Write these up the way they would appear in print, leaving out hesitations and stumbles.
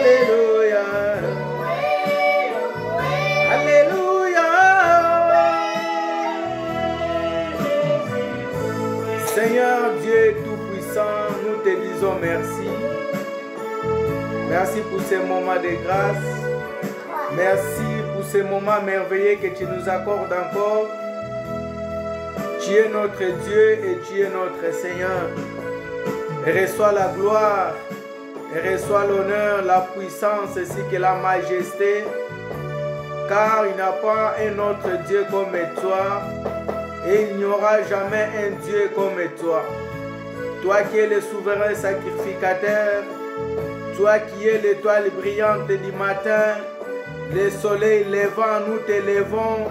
Alléluia. Alléluia. Seigneur Dieu Tout-Puissant, nous te disons merci. Merci pour ces moments de grâce. Merci pour ces moments merveilleux que tu nous accordes encore. Tu es notre Dieu et tu es notre Seigneur. Et reçois la gloire, et reçois l'honneur, la puissance ainsi que la majesté. Car il n'y a pas un autre Dieu comme toi. Et il n'y aura jamais un Dieu comme toi. Toi qui es le souverain sacrificateur. Toi qui es l'étoile brillante du matin. Le soleil levant, nous t'élevons.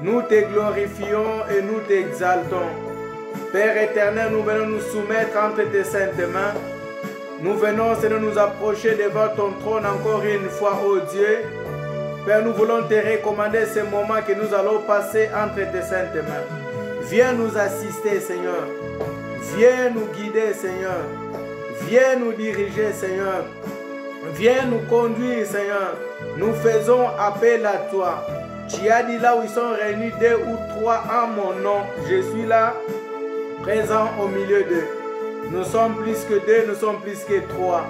Nous te glorifions et nous t'exaltons. Père éternel, nous venons nous soumettre entre tes saintes mains. Nous venons, Seigneur, nous approcher devant ton trône encore une fois, ô Dieu. Père, nous voulons te recommander ce moment que nous allons passer entre tes saintes mains. Viens nous assister, Seigneur. Viens nous guider, Seigneur. Viens nous diriger, Seigneur. Viens nous conduire, Seigneur. Nous faisons appel à toi. Tu as dit là où ils sont réunis 2 ou 3 en mon nom. Je suis là, présent au milieu d'eux. Nous sommes plus que 2, nous sommes plus que 3.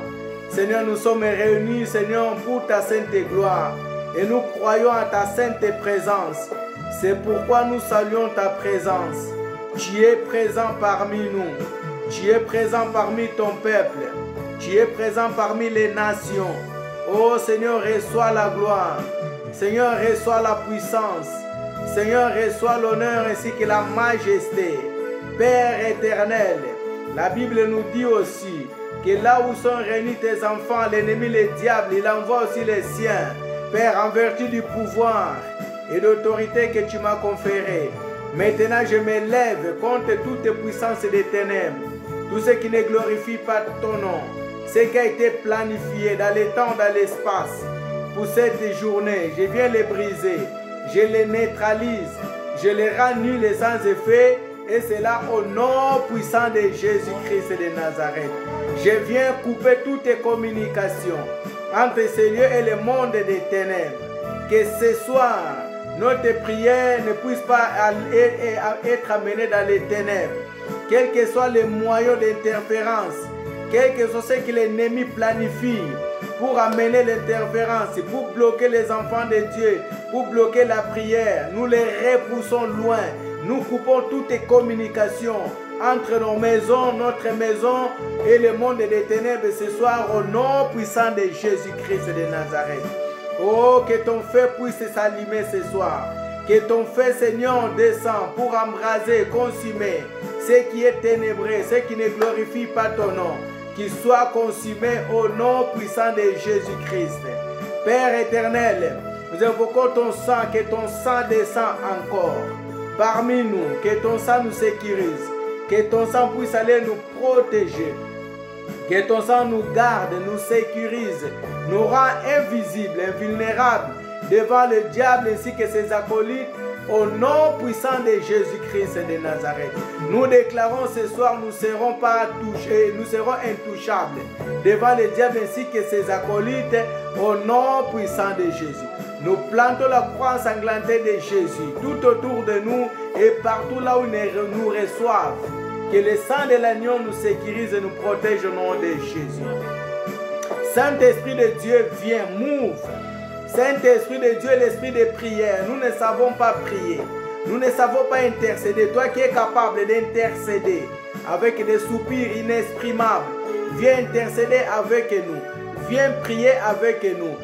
Seigneur, nous sommes réunis, Seigneur, pour ta sainte gloire. Et nous croyons à ta sainte présence. C'est pourquoi nous saluons ta présence. Tu es présent parmi nous. Tu es présent parmi ton peuple. Tu es présent parmi les nations. Oh Seigneur, reçois la gloire. Seigneur, reçois la puissance. Seigneur, reçois l'honneur ainsi que la majesté. Père éternel, la Bible nous dit aussi que là où sont réunis tes enfants, l'ennemi, le diable, il envoie aussi les siens. Père, en vertu du pouvoir et d'autorité que tu m'as conféré, maintenant je m'élève contre toute puissance des ténèbres, tout ce qui ne glorifie pas ton nom, ce qui a été planifié dans le temps, dans l'espace. Pour cette journée, je viens les briser, je les neutralise, je les rends nuls et sans effet, et c'est là au nom puissant de Jésus-Christ de Nazareth. Je viens couper toutes les communications entre ces lieux et le monde des ténèbres. Que ce soir, notre prière ne puisse pas être amenée dans les ténèbres. Quels que soient les moyens d'interférence, quel que soit ce que l'ennemi planifie, pour amener l'interférence, pour bloquer les enfants de Dieu, pour bloquer la prière, nous les repoussons loin. Nous coupons toutes les communications entre nos maisons, notre maison et le monde des ténèbres ce soir au nom puissant de Jésus-Christ de Nazareth. Oh, que ton feu puisse s'allumer ce soir. Que ton feu, Seigneur, descend pour embraser, consumer ce qui est ténébreux, ce qui ne glorifie pas ton nom. Qu'il soit consumé au nom puissant de Jésus-Christ. Père éternel, nous invoquons ton sang, que ton sang descend encore parmi nous, que ton sang nous sécurise, que ton sang puisse aller nous protéger, que ton sang nous garde, nous sécurise, nous rend invisibles, invulnérables devant le diable ainsi que ses acolytes. Au nom puissant de Jésus-Christ de Nazareth, nous déclarons ce soir, nous ne serons pas touchés, nous serons intouchables devant le diable ainsi que ses acolytes, au nom puissant de Jésus. Nous plantons la croix ensanglantée de Jésus tout autour de nous et partout là où ils nous reçoivent. Que le sang de l'agneau nous sécurise et nous protège au nom de Jésus. Saint-Esprit de Dieu, viens, move. Saint-Esprit de Dieu, l'esprit de prière, nous ne savons pas prier, nous ne savons pas intercéder. Toi qui es capable d'intercéder avec des soupirs inexprimables, viens intercéder avec nous, viens prier avec nous,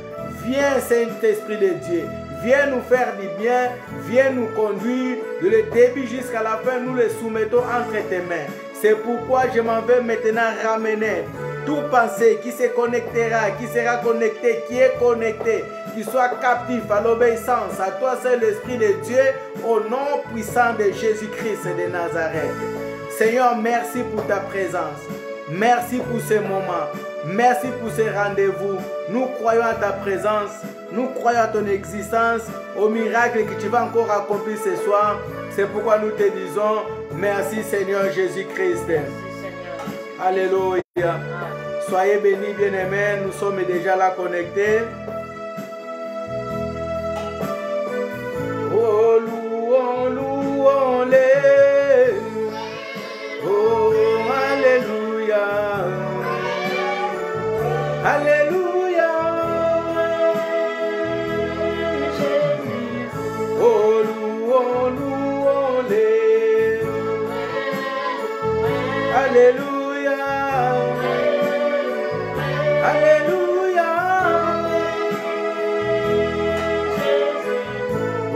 viens Saint-Esprit de Dieu, viens nous faire du bien, viens nous conduire de le début jusqu'à la fin, nous le soumettons entre tes mains. C'est pourquoi je m'en vais maintenant ramener tout pensée qui se connectera, qui sera connecté, qui est connecté, qui soit captif à l'obéissance à toi, c'est l'Esprit de Dieu, au nom puissant de Jésus-Christ de Nazareth. Seigneur, merci pour ta présence. Merci pour ce moment. Merci pour ce rendez-vous. Nous croyons à ta présence. Nous croyons à ton existence, au miracle que tu vas encore accomplir ce soir. C'est pourquoi nous te disons merci Seigneur Jésus-Christ. Alléluia. Soyez bénis, bien-aimés. Nous sommes déjà là connectés. Oh, louons-les. Oh, alléluia. Alléluia. Oh, louons-les. Alléluia. Alléluia.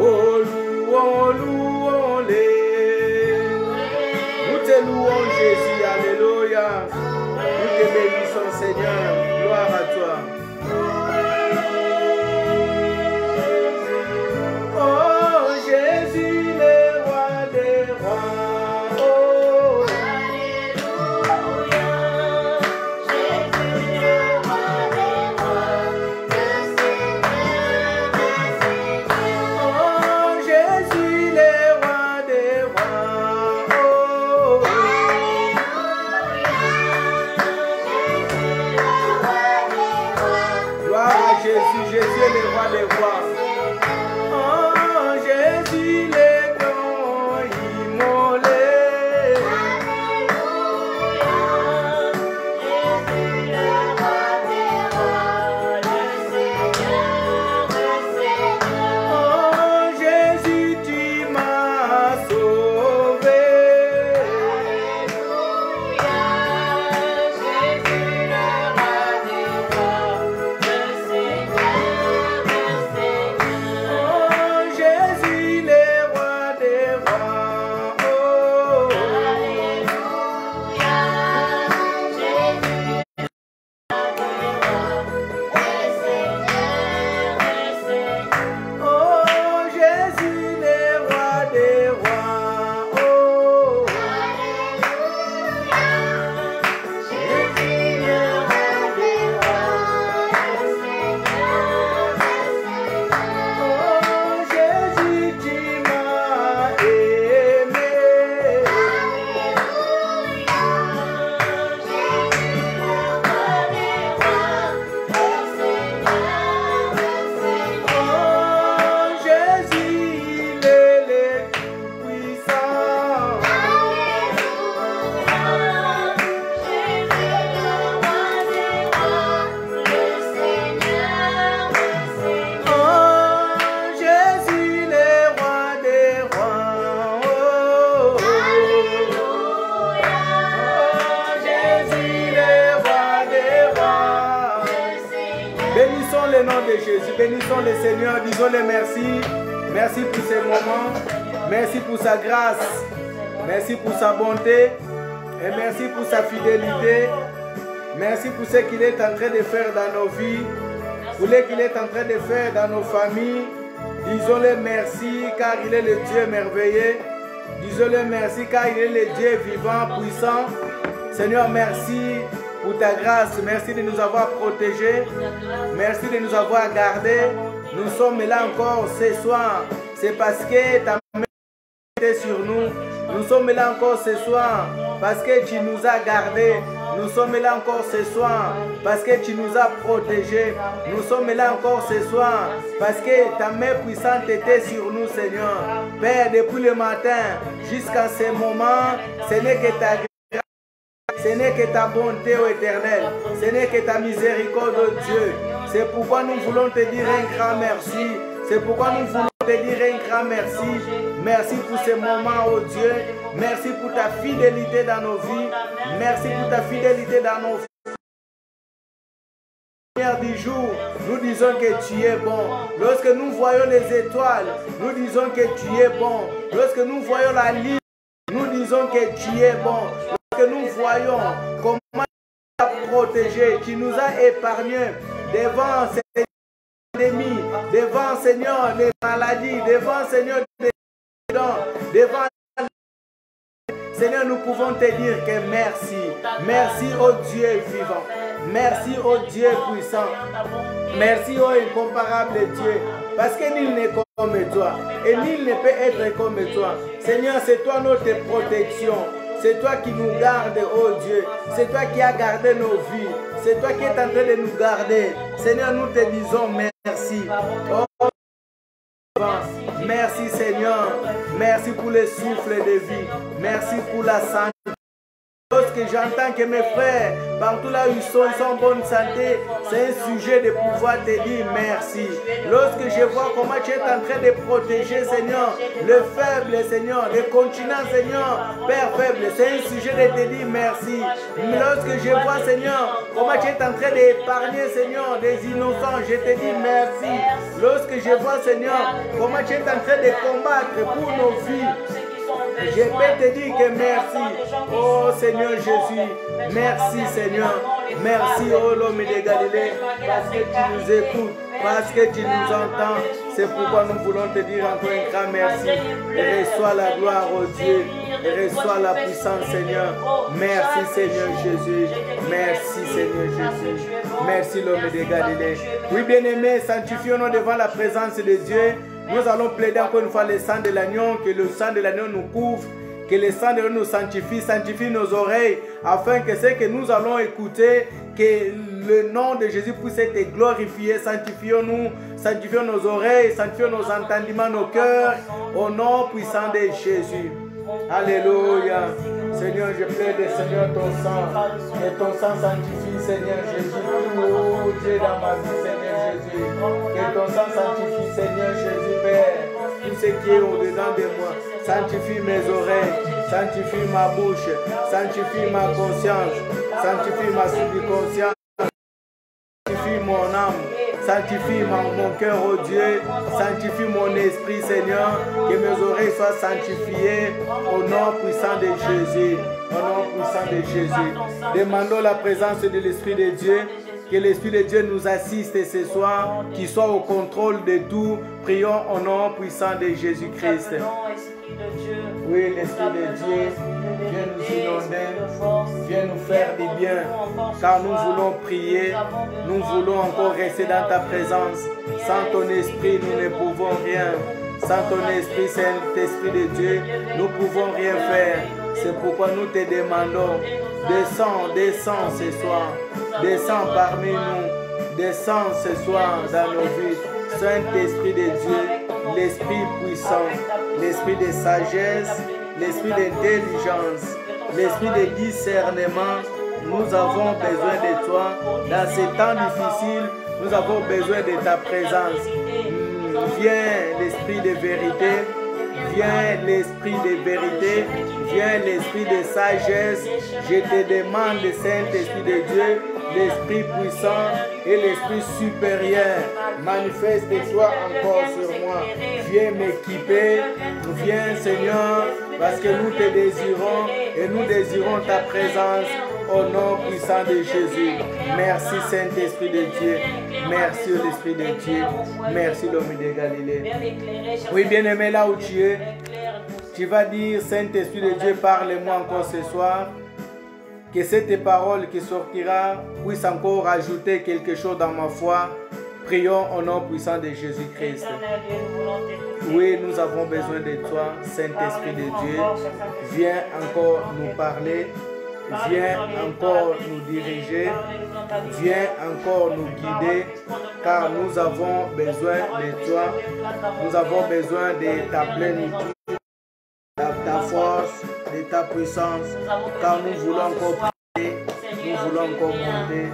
Oh, louons-les. Nous te louons, Jésus. Alléluia. Nous te bénissons, Seigneur. Gloire à toi. Oh, Jésus, le roi des rois. Jésus est le roi des rois. Oh, Jésus l'étant immolé. Jésus le roi des rois, le Seigneur. Oh, Jésus, tu m'as sauvé. Alléluia. Jésus le roi des rois, le Bénissons le Seigneur, disons-le merci. Merci pour ces moments. Merci pour sa grâce. Merci pour sa bonté. Et merci pour sa fidélité. Merci pour ce qu'il est en train de faire dans nos vies. Pour ce qu'il est en train de faire dans nos familles. Disons-le merci car il est le Dieu merveilleux. Disons-le merci car il est le Dieu vivant, puissant. Seigneur, merci pour ta grâce, merci de nous avoir protégés, merci de nous avoir gardés. Nous sommes là encore ce soir, c'est parce que ta main est sur nous. Nous sommes là encore ce soir parce que tu nous as gardés. Nous sommes là encore ce soir parce que tu nous as protégés. Nous sommes là encore ce soir parce que ta main puissante était sur nous, Seigneur. Père, depuis le matin jusqu'à ce moment, ce n'est que ta grâce. Ce n'est que ta bonté, ô Éternel. Ce n'est que ta miséricorde, ô Dieu. C'est pourquoi nous voulons te dire un grand merci. C'est pourquoi nous voulons te dire un grand merci. Merci pour ce moment, ô Dieu. Merci pour ta fidélité dans nos vies. Merci pour ta fidélité dans nos du jour, nous disons que tu es bon. Lorsque nous voyons les étoiles, nous disons que tu es bon. Lorsque nous voyons la lune, nous disons que tu es bon. Que nous voyons comment tu nous as protégés, tu nous as épargnés devant ces pandémies, devant, Seigneur, les maladies, devant, Seigneur, les accidents, devant. Seigneur, nous pouvons te dire que merci. Merci au Dieu vivant. Merci au Dieu puissant. Merci au incomparable Dieu. Parce que nul n'est comme toi. Et nul ne peut être comme toi. Seigneur, c'est toi notre protection. C'est toi qui nous gardes, oh Dieu. C'est toi qui as gardé nos vies. C'est toi qui es en train de nous garder. Seigneur, nous te disons merci. Oh, merci Seigneur. Merci pour le souffle de vie. Merci pour la santé. Lorsque j'entends que mes frères, partout là où ils sont en bonne santé, c'est un sujet de pouvoir te dire merci. Lorsque je vois comment tu es en train de protéger, Seigneur, le faible, Seigneur, le continent, Seigneur, Père faible, c'est un sujet de te dire merci. Lorsque je vois, Seigneur, comment tu es en train d'épargner, Seigneur, des innocents, je te dis merci. Lorsque je vois, Seigneur, comment tu es en train de combattre pour nos vies, je peux te dire que merci. Oh Seigneur Jésus, merci Seigneur. Merci oh l'homme de Galilée, parce que tu nous écoutes, parce que tu nous entends. C'est pourquoi nous voulons te dire encore un grand merci. Et reçois la gloire au Dieu. Et reçois la puissance Seigneur. Merci Seigneur Jésus. Merci Seigneur Jésus. Merci l'homme de Galilée. Oui bien-aimés, sanctifions-nous devant la présence de Dieu. Nous allons plaider encore une fois le sang de l'agneau, que le sang de l'agneau nous couvre, que le sang de l'agneau nous sanctifie, sanctifie nos oreilles, afin que ce que nous allons écouter, que le nom de Jésus puisse être glorifié. Sanctifions-nous, sanctifions nos oreilles, sanctifions nos entendements, nos cœurs, au nom puissant de Jésus. Alléluia. Seigneur, je plaide, Seigneur, ton sang, que ton sang sanctifie, Seigneur Jésus. Oh Dieu, dans ma vie, Seigneur Jésus. Que ton sang sanctifie, Seigneur Jésus, Père. Tout ce qui est au-dedans de moi. Sanctifie mes oreilles, sanctifie ma bouche, sanctifie ma conscience, sanctifie ma subconscience, sanctifie mon âme. Sanctifie mon cœur, oh Dieu. Sanctifie mon esprit, Seigneur. Que mes oreilles soient sanctifiées au nom puissant de Jésus. Au nom puissant de Jésus. Demandons la présence de l'Esprit de Dieu. Que l'Esprit de Dieu nous assiste ce soir. Qu'il soit au contrôle de tout. Prions au nom puissant de Jésus-Christ. Oui, l'Esprit de Dieu, viens nous inonder, viens nous faire du bien, car nous voulons prier, nous voulons encore rester dans ta présence. Sans ton esprit, nous ne pouvons rien. Sans ton esprit, Saint-Esprit de Dieu, nous ne pouvons rien faire. C'est pourquoi nous te demandons, descends, descends ce soir, descends parmi nous, descends ce soir dans nos vies. Saint-Esprit de Dieu, l'Esprit puissant, l'Esprit de sagesse, l'Esprit d'intelligence, l'Esprit de discernement, nous avons besoin de toi. Dans ces temps difficiles, nous avons besoin de ta présence. Viens l'Esprit de vérité, viens l'Esprit de vérité, viens l'Esprit de sagesse. Je te demande, Saint-Esprit de Dieu, l'Esprit puissant et l'Esprit supérieur, manifeste-toi encore sur moi. Viens m'équiper, viens Seigneur, parce que nous te désirons et nous désirons ta présence au nom puissant de Jésus. Merci Saint-Esprit de Dieu, merci l'Esprit de Dieu, merci l'homme de Galilée. Oui bien-aimé, là où tu es, tu vas dire Saint-Esprit de Dieu, parle-moi encore ce soir. Que cette parole qui sortira puisse encore ajouter quelque chose dans ma foi. Prions au nom puissant de Jésus-Christ. Oui, nous avons besoin de toi, Saint-Esprit de Dieu. Viens encore nous parler. Viens encore nous diriger. Viens encore nous guider. Car nous avons besoin de toi. Nous avons besoin de ta plénitude, de ta force, de ta puissance, car nous voulons encore prier, nous voulons encore monter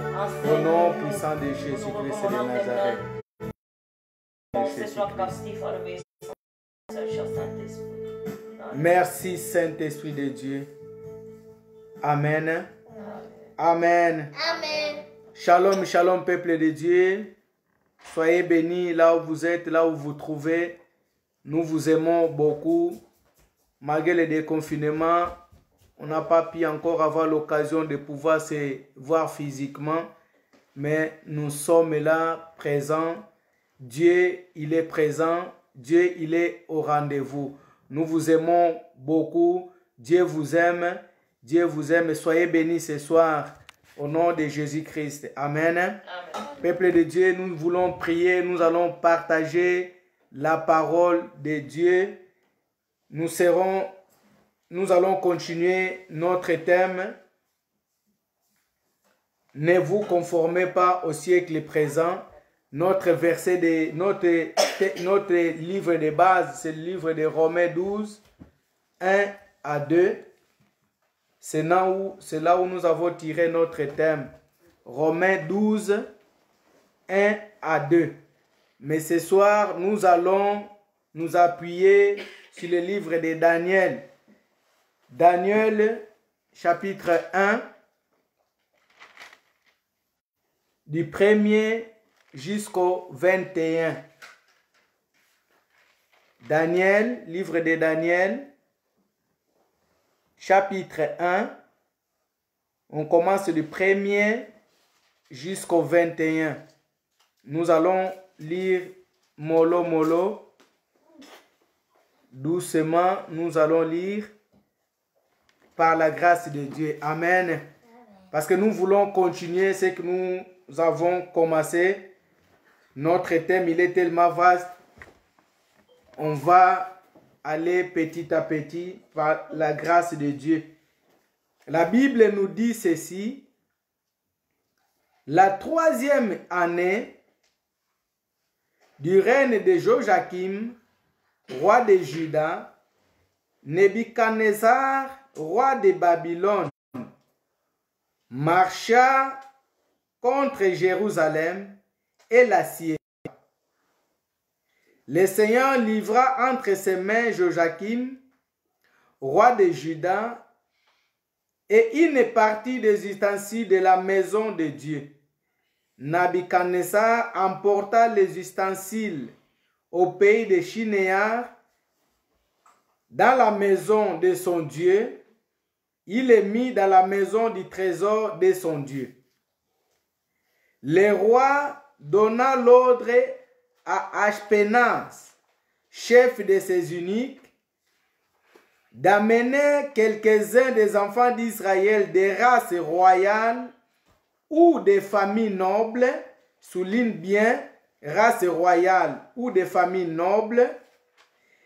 au nom puissant de Jésus-Christ de Nazareth. Merci Saint-Esprit de Dieu. Amen. Amen. Amen. Shalom, shalom peuple de Dieu. Soyez bénis là où vous êtes, là où vous vous trouvez. Nous vous aimons beaucoup. Malgré le déconfinement, on n'a pas pu encore avoir l'occasion de pouvoir se voir physiquement, mais nous sommes là, présents. Dieu, il est présent. Dieu, il est au rendez-vous. Nous vous aimons beaucoup. Dieu vous aime. Dieu vous aime. Soyez bénis ce soir au nom de Jésus-Christ. Amen. Amen. Peuple de Dieu, nous voulons prier. Nous allons partager la parole de Dieu. Nous serons nous allons continuer notre thème. Ne vous conformez pas au siècle présent. Notre verset de notre livre de base, c'est le livre de Romains 12, 1 à 2. C'est là où nous avons tiré notre thème. Romains 12, 1 à 2. Mais ce soir, nous allons nous appuyer sur le livre de Daniel. Daniel, chapitre 1, du 1er jusqu'au 21. Daniel, livre de Daniel, chapitre 1. On commence du 1er jusqu'au 21. Nous allons lire mollo mollo. Doucement, nous allons lire par la grâce de Dieu. Amen. Parce que nous voulons continuer ce que nous avons commencé. Notre thème, il est tellement vaste. On va aller petit à petit par la grâce de Dieu. La Bible nous dit ceci. La 3e année du règne de Joachim, roi de Juda, Nebuchadnezzar, roi de Babylone, marcha contre Jérusalem et l'assiégea. Le Seigneur livra entre ses mains Joachim, roi de Juda, et une partie des ustensiles de la maison de Dieu. Nebuchadnezzar emporta les ustensiles au pays de Shinéar, dans la maison de son Dieu. Il les mit dans la maison du trésor de son Dieu. Le roi donna l'ordre à Ashpenaz, chef de ses eunuques, d'amener quelques-uns des enfants d'Israël des races royales ou des familles nobles, souligne bien race royale ou des familles nobles,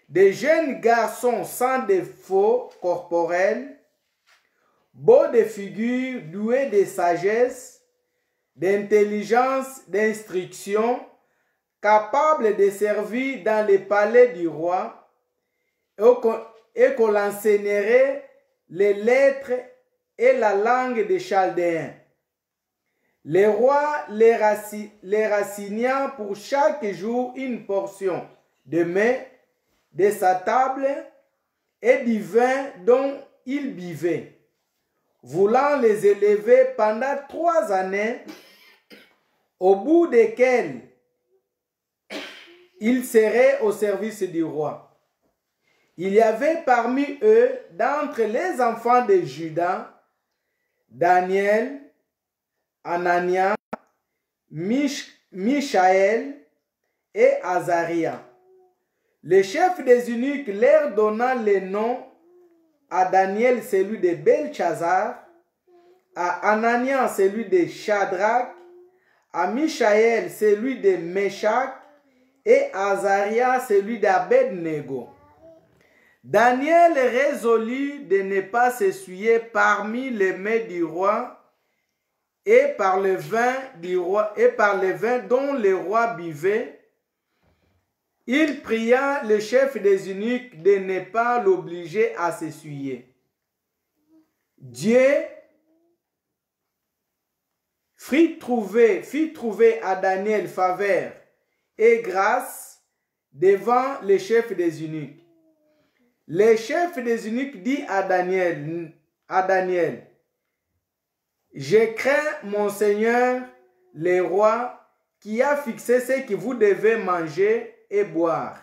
des jeunes garçons sans défaut corporel, beaux de figure, doués de sagesse, d'intelligence, d'instruction, capables de servir dans les palais du roi, et qu'on enseignerait les lettres et la langue des Chaldéens. Le roi les rassigna pour chaque jour une portion de mets de sa table et du vin dont il buvait, voulant les élever pendant 3 années, au bout desquelles ils seraient au service du roi. Il y avait parmi eux, d'entre les enfants de Juda, Daniel, Anania, Michaël et Azaria. Le chef des eunuques leur donna les noms: à Daniel celui de Belchazar, à Anania celui de Shadrach, à Michaël celui de Meshach et à Azaria celui d'Abed-Nego. Daniel résolut de ne pas s'essuyer parmi les mets du roi et par le vin dont le roi buvait. Il pria le chef des eunuques de ne pas l'obliger à s'essuyer. Dieu fit trouver à Daniel faveur et grâce devant le chef des eunuques. Le chef des eunuques dit à Daniel, je crains mon Seigneur, le roi, qui a fixé ce que vous devez manger et boire.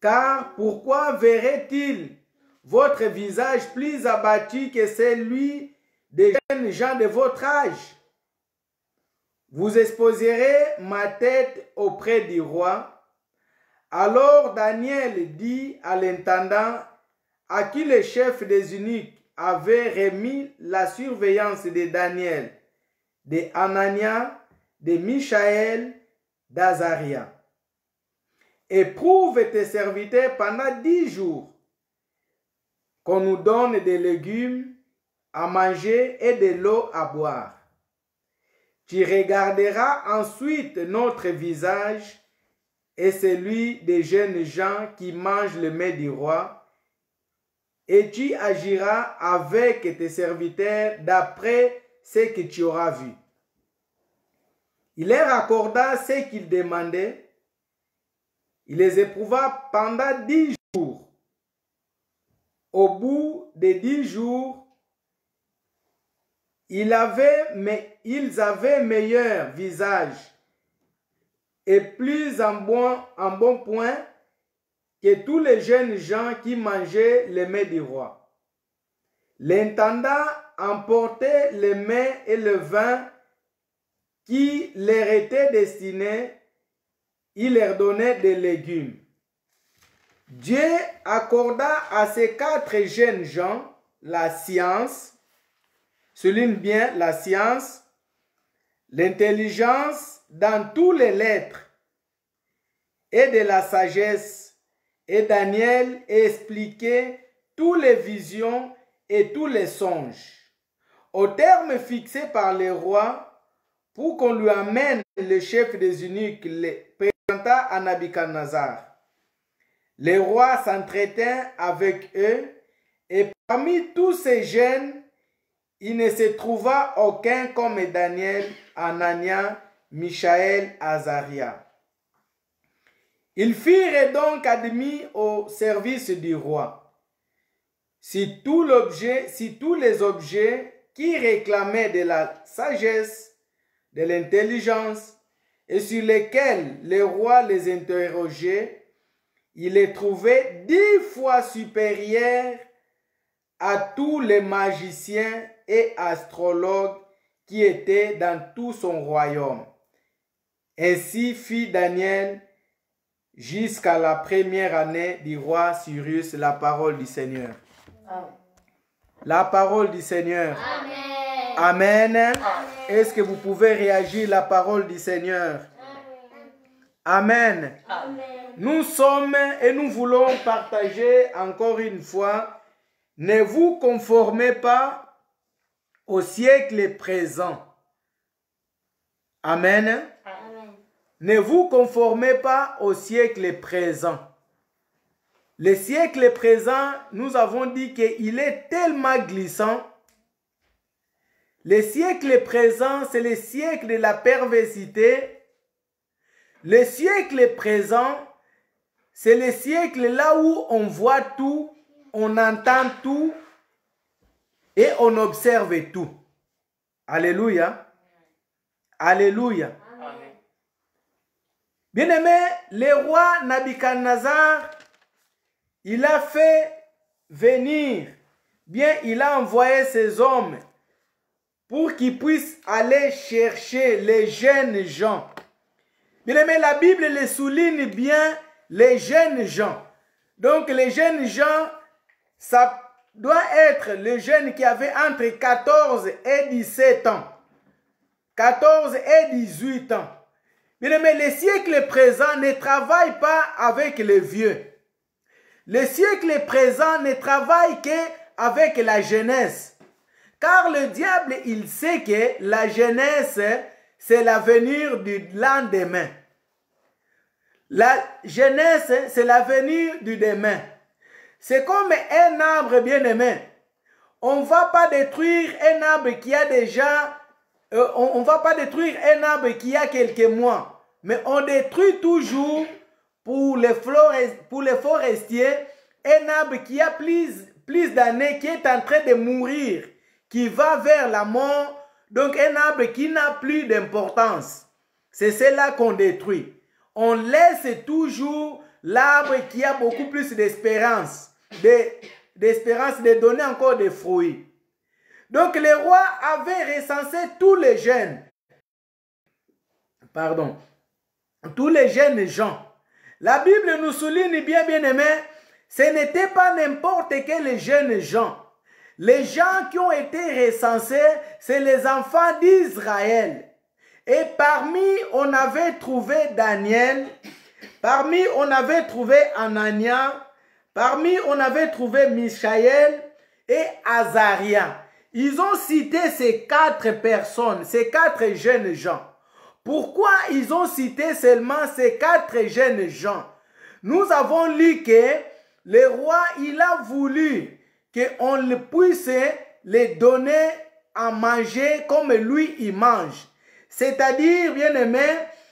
Car pourquoi verrait-il votre visage plus abattu que celui des jeunes gens de votre âge? Vous exposerez ma tête auprès du roi. Alors Daniel dit à l'intendant, à qui le chef des eunuques avait remis la surveillance de Daniel, de Anania, de Michaël, d'Azaria: éprouve tes serviteurs pendant 10 jours. qu'on nous donne des légumes à manger et de l'eau à boire. Tu regarderas ensuite notre visage et celui des jeunes gens qui mangent le mets du roi, et tu agiras avec tes serviteurs d'après ce que tu auras vu. Il leur accorda ce qu'ils demandaient. Il les éprouva pendant 10 jours. Au bout des 10 jours, ils avaient meilleur visage et plus en bon point que tous les jeunes gens qui mangeaient les mets du roi. L'intendant emportait les mets et le vin qui leur étaient destinés. Il leur donnait des légumes. Dieu accorda à ces 4 jeunes gens la science, souligne bien la science, l'intelligence dans toutes les lettres et de la sagesse. Et Daniel expliquait toutes les visions et tous les songes. Au terme fixé par le roi, pour qu'on lui amène le chef des eunuques, les présenta à Nabuchodonosor. Le roi s'entretint avec eux, et parmi tous ces jeunes, il ne se trouva aucun comme Daniel, Anania, Michaël, Azaria. Ils furent donc admis au service du roi. Si tous les objets qui réclamaient de la sagesse, de l'intelligence, et sur lesquels le roi les interrogeait, il les trouvait 10 fois supérieurs à tous les magiciens et astrologues qui étaient dans tout son royaume. Ainsi fit Daniel jusqu'à la première année du roi Cyrus. La parole du Seigneur. Amen. La parole du Seigneur. Amen. Amen. Amen. Est-ce que vous pouvez réagir la parole du Seigneur? Amen. Amen. Nous sommes et nous voulons partager encore une fois. Ne vous conformez pas au siècle présent. Amen. Amen. Ne vous conformez pas au siècle présent. Le siècle présent, nous avons dit qu'il est tellement glissant. Le siècle présent, c'est le siècle de la perversité. Le siècle présent, c'est le siècle là où on voit tout, on entend tout et on observe tout. Alléluia. Alléluia. Bien-aimé, le roi Nabuchodonosor, il a fait venir, il a envoyé ses hommes pour qu'ils puissent aller chercher les jeunes gens. Bien-aimé, la Bible les souligne bien, les jeunes gens. Donc les jeunes gens, ça doit être les jeunes qui avaient entre 14 et 17 ans. 14 et 18 ans. Bien-aimé, le siècle présent ne travaille pas avec les vieux. Le siècle présent ne travaille qu'avec la jeunesse. Car le diable, il sait que la jeunesse, c'est l'avenir du lendemain. La jeunesse, c'est l'avenir du demain. C'est comme un arbre bien-aimé. On ne va pas détruire un arbre qui a déjà... on ne va pas détruire un arbre qui a quelques mois. Mais on détruit toujours pour les forestiers un arbre qui a plus d'années, qui est en train de mourir, qui va vers la mort. Donc un arbre qui n'a plus d'importance. C'est cela qu'on détruit. On laisse toujours l'arbre qui a beaucoup plus d'espérance, de donner encore des fruits. Donc le roi avait recensé tous les jeunes. Tous les jeunes gens. La Bible nous souligne bien aimé, ce n'était pas n'importe quels jeunes gens. Les gens qui ont été recensés, c'est les enfants d'Israël. Et parmi, on avait trouvé Daniel, parmi, on avait trouvé Anania, Parmi, on avait trouvé Michaël et Azaria. Ils ont cité ces 4 personnes, ces 4 jeunes gens. Pourquoi ils ont cité seulement ces 4 jeunes gens? Nous avons lu que le roi, il a voulu qu'on puisse les donner à manger comme lui, il mange. C'est-à-dire, bien aimé,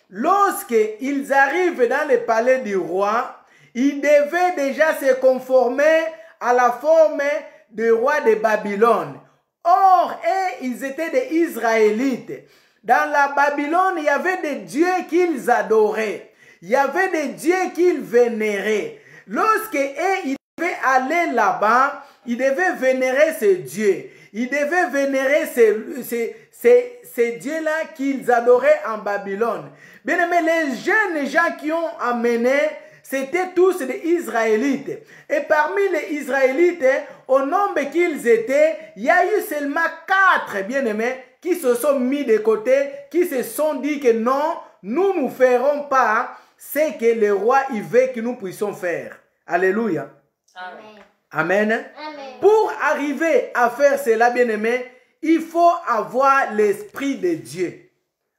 lorsqu'ils arrivent dans le palais du roi, ils devaient déjà se conformer à la forme du roi de Babylone. Or, ils étaient des Israélites. Dans la Babylone, il y avait des dieux qu'ils adoraient. Il y avait des dieux qu'ils vénéraient. Lorsqu'ils devaient aller là-bas, ils devaient vénérer ces dieux. Ils devaient vénérer ces dieux-là qu'ils adoraient en Babylone. Bien aimé, les jeunes gens qui ont amené, c'était tous des Israélites. Et parmi les Israélites, au nombre qu'ils étaient, il y a eu seulement 4, bien aimés, qui se sont mis de côté, qui se sont dit que non, nous ne ferons pas ce que le roi il veut que nous puissions faire. Alléluia. Amen. Amen. Amen. Pour arriver à faire cela, bien aimé, il faut avoir l'Esprit de Dieu.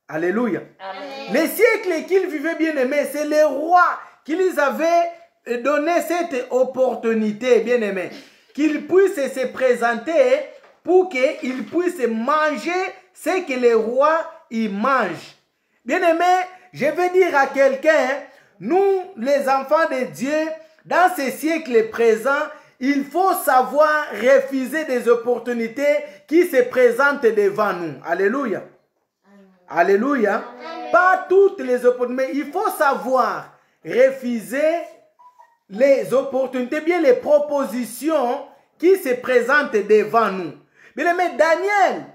Alléluia. Amen. Les siècles qu'ils vivaient, bien aimé, c'est le roi qui les avait donné cette opportunité, bien aimé, qu'ils puissent se présenter pour qu'ils puissent manger ce que le roi il mange. Bien aimé, je vais dire à quelqu'un, nous les enfants de Dieu, dans ces siècles présents, il faut savoir refuser des opportunités qui se présentent devant nous. Alléluia. Alléluia. Amen. Pas toutes les opportunités, mais il faut savoir refuser les opportunités, bien les propositions qui se présentent devant nous. Bien aimé, Daniel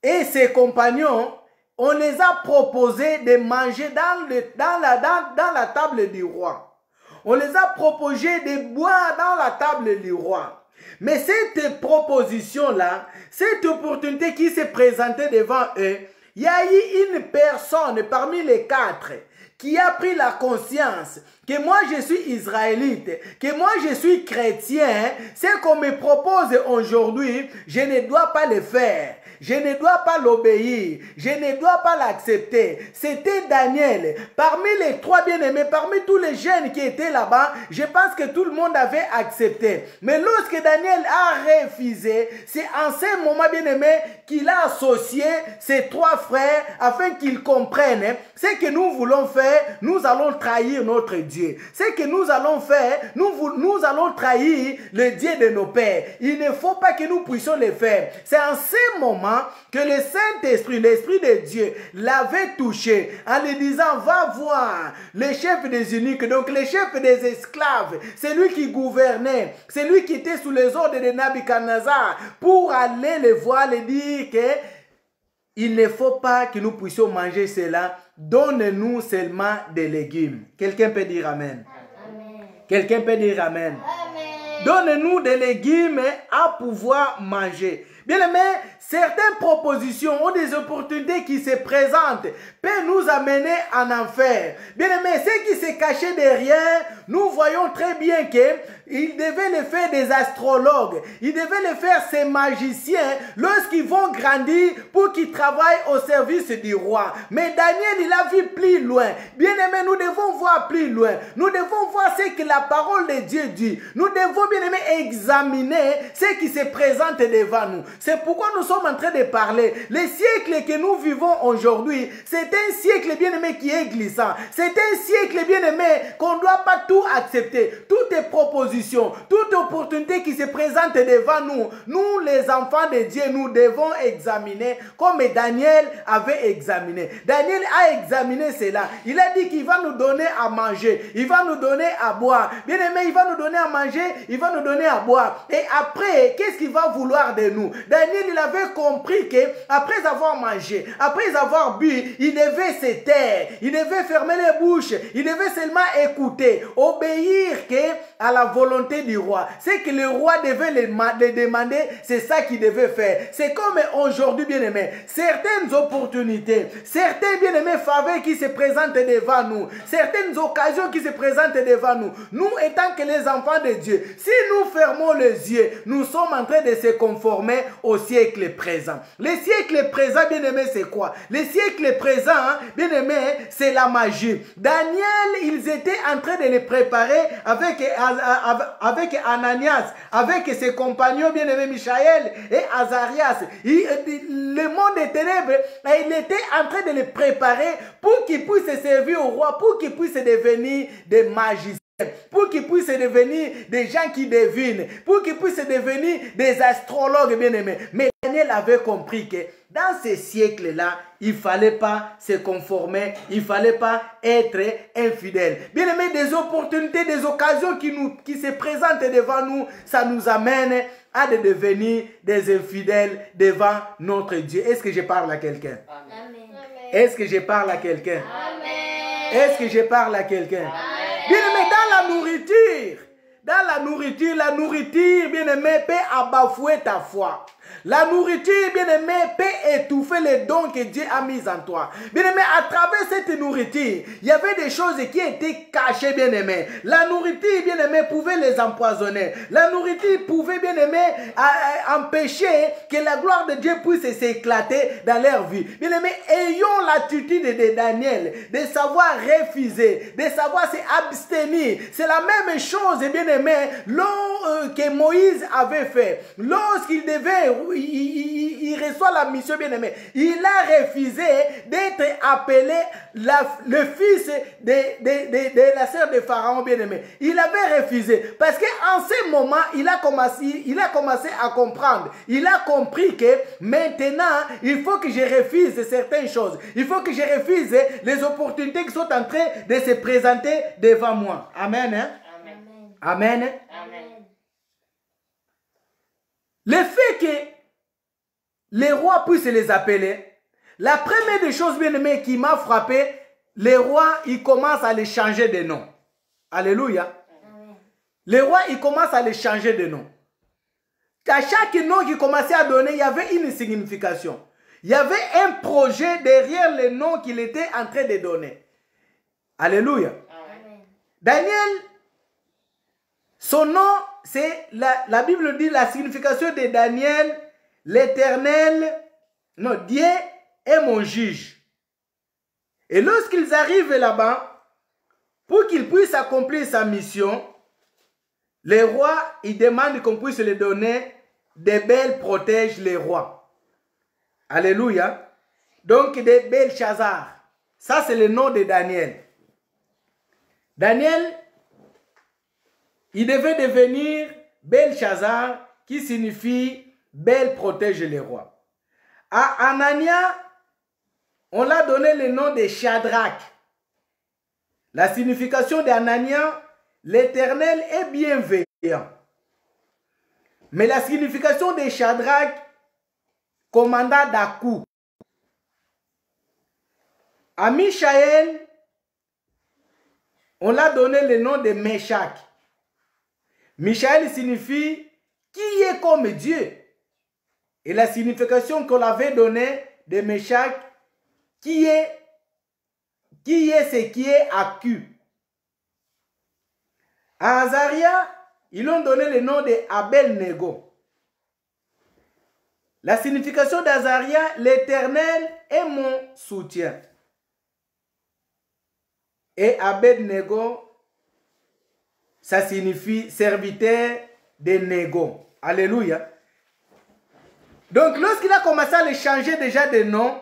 et ses compagnons, on les a proposé de manger dans la table du roi. On les a proposé de boire dans la table du roi. Mais cette proposition-là, cette opportunité qui s'est présentée devant eux, il y a eu une personne parmi les 4 qui a pris la conscience que moi je suis israélite, que moi je suis chrétien, ce qu'on me propose aujourd'hui, je ne dois pas le faire. Je ne dois pas l'obéir. Je ne dois pas l'accepter. C'était Daniel. Parmi les 3 bien-aimés, parmi tous les jeunes qui étaient là-bas, je pense que tout le monde avait accepté. Mais lorsque Daniel a refusé, c'est en ce moment, bien-aimé, qu'il a associé ses 3 frères afin qu'ils comprennent ce que nous voulons faire, nous allons trahir notre Dieu. Ce que nous allons faire, nous allons trahir le Dieu de nos pères. Il ne faut pas que nous puissions le faire. C'est en ce moment que le Saint-Esprit, l'Esprit de Dieu, l'avait touché en lui disant, va voir le chef des eunuques, donc le chef des esclaves, c'est lui qui gouvernait, c'est lui qui était sous les ordres de Nabuchodonosor, pour aller le voir, et dire que il ne faut pas que nous puissions manger cela, donne-nous seulement des légumes. Quelqu'un peut dire Amen. Amen. Quelqu'un peut dire Amen. Amen. Donne-nous des légumes à pouvoir manger. Bien aimé, certaines propositions ou des opportunités qui se présentent peuvent nous amener en enfer. Bien aimé, ce qui se cachait derrière, nous voyons très bien qu'ils devaient le faire des astrologues, ils devaient le faire ces magiciens lorsqu'ils vont grandir pour qu'ils travaillent au service du roi. Mais Daniel, il a vu plus loin. Bien aimé, nous devons voir plus loin. Nous devons voir ce que la parole de Dieu dit. Nous devons, bien aimé, examiner ce qui se présente devant nous. C'est pourquoi nous sommes en train de parler. Le siècle que nous vivons aujourd'hui, c'est un siècle, bien aimé, qui est glissant. C'est un siècle, bien aimé, qu'on ne doit pas tout accepter. Toutes les propositions, toute opportunité qui se présente devant nous, nous les enfants de Dieu, nous devons examiner comme Daniel avait examiné. Daniel a examiné cela. Il a dit qu'il va nous donner à manger. Il va nous donner à boire. Bien aimé, il va nous donner à manger. Il va nous donner à boire. Et après, qu'est-ce qu'il va vouloir de nous? Daniel, il avait compris que après avoir mangé, après avoir bu, il devait se taire. Il devait fermer les bouches. Il devait seulement écouter, obéir à la volonté volonté du roi. Ce que le roi devait le demander, c'est ça qu'il devait faire. C'est comme aujourd'hui, bien-aimés, certaines opportunités, certains bien-aimés faveurs qui se présentent devant nous, certaines occasions qui se présentent devant nous, nous étant que les enfants de Dieu, si nous fermons les yeux, nous sommes en train de se conformer au siècle présent. Le siècle présent, bien-aimé, c'est quoi? Le siècle présent, hein, bien-aimé, c'est la magie. Daniel, ils étaient en train de les préparer avec Ananias, avec ses compagnons, bien-aimés, Michaël et Azarias. Le monde des ténèbres, il était en train de les préparer pour qu'ils puissent servir au roi, pour qu'ils puissent devenir des magiciens, pour qu'ils puissent devenir des gens qui devinent, pour qu'ils puissent devenir des astrologues, bien-aimés. Mais Daniel avait compris que dans ces siècles-là, il ne fallait pas se conformer, il ne fallait pas être infidèle. Bien-aimés, des opportunités, des occasions qui se présentent devant nous, ça nous amène à devenir des infidèles devant notre Dieu. Est-ce que je parle à quelqu'un? Est-ce que je parle à quelqu'un? Est-ce que je parle à quelqu'un? Bien-aimé, dans la nourriture, bien-aimé, peut abafouer ta foi. La nourriture, bien-aimé, peut étouffer les dons que Dieu a mis en toi. Bien-aimé, à travers cette nourriture, il y avait des choses qui étaient cachées, bien-aimé. La nourriture, bien-aimé, pouvait les empoisonner. La nourriture pouvait, bien-aimé, empêcher que la gloire de Dieu puisse s'éclater dans leur vie. Bien-aimé, ayons l'attitude de Daniel, de savoir refuser, de savoir s'abstenir. C'est la même chose, bien-aimé, que Moïse avait fait. Lorsqu'il devait, il reçoit la mission, bien-aimé, il a refusé d'être appelé le fils de la sœur de Pharaon, bien-aimé. Il avait refusé parce qu'en ce moment, il a commencé à comprendre. Il a compris que maintenant, il faut que je refuse certaines choses. Il faut que je refuse les opportunités qui sont en train de se présenter devant moi. Amen. Hein? Amen. Amen. Amen. Le fait que les rois puissent les appeler, la première des choses, bien-aimées, qui m'a frappé, les rois, ils commencent à les changer de nom. Alléluia. Amen. Les rois, ils commencent à les changer de nom. À chaque nom qu'ils commençaient à donner, il y avait une signification. Il y avait un projet derrière le nom qu'il était en train de donner. Alléluia. Amen. Daniel, son nom, c'est, la Bible dit la signification de Daniel, l'Éternel, non, Dieu est mon juge. Et lorsqu'ils arrivent là-bas, pour qu'ils puissent accomplir sa mission, les rois, ils demandent qu'on puisse les donner des belles protègent les rois. Alléluia. Donc, des Belshazzar. Ça, c'est le nom de Daniel. Daniel, il devait devenir Belshazzar, qui signifie Belle protège les rois. À Anania, on l'a donné le nom de Shadrach. La signification d'Anania, l'Éternel est bienveillant. Mais la signification de Shadrach, commandant d'Akou. À Michaël, on l'a donné le nom de Meshach. Michaël signifie qui est comme Dieu. Et la signification qu'on avait donnée de Meshach, qui est ce qui est Aku. À Azaria, ils ont donné le nom de Abel-Nego. La signification d'Azaria, l'Éternel est mon soutien. Et Abed-Nego, ça signifie serviteur de Nego. Alléluia. Donc, lorsqu'il a commencé à les changer déjà de nom,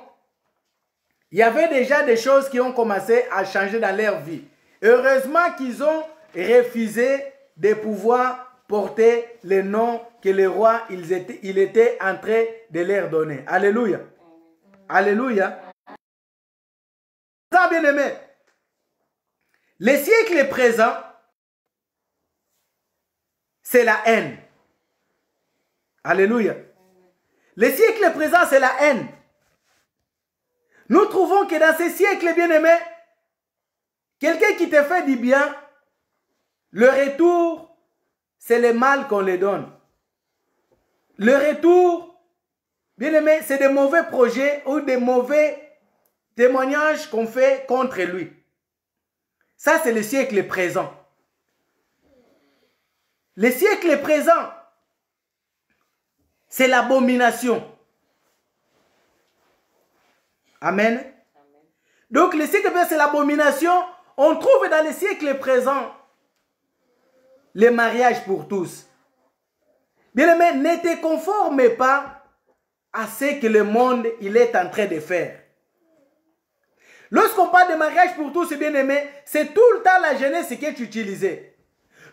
il y avait déjà des choses qui ont commencé à changer dans leur vie. Heureusement qu'ils ont refusé de pouvoir porter le nom que les rois, il était en train de leur donner. Alléluia. Alléluia. Bien aimé, le siècle présent, c'est la haine. Alléluia. Le siècle présent, c'est la haine. Nous trouvons que dans ce siècle, bien-aimé, quelqu'un qui te fait du bien, le retour, c'est le mal qu'on les donne. Le retour, bien aimé, c'est des mauvais projets ou des mauvais témoignages qu'on fait contre lui. Ça, c'est le siècle présent. Le siècle présent, c'est l'abomination. Amen. Donc, le siècle présent, c'est l'abomination. On trouve dans le siècle présent les mariages pour tous. Bien aimé, ne te conforme pas à ce que le monde il est en train de faire. Lorsqu'on parle de mariage pour tous, bien aimé, c'est tout le temps la jeunesse qui est utilisée.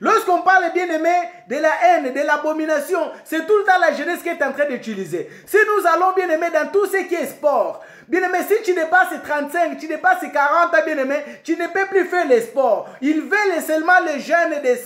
Lorsqu'on parle, bien aimé, de la haine, de l'abomination, c'est tout le temps la jeunesse qui est en train d'utiliser. Si nous allons, bien aimé, dans tout ce qui est sport, bien aimé, si tu dépasses 35, tu dépasses 40 ans, bien aimé, tu ne peux plus faire les sports. Ils veulent seulement les jeunes de 16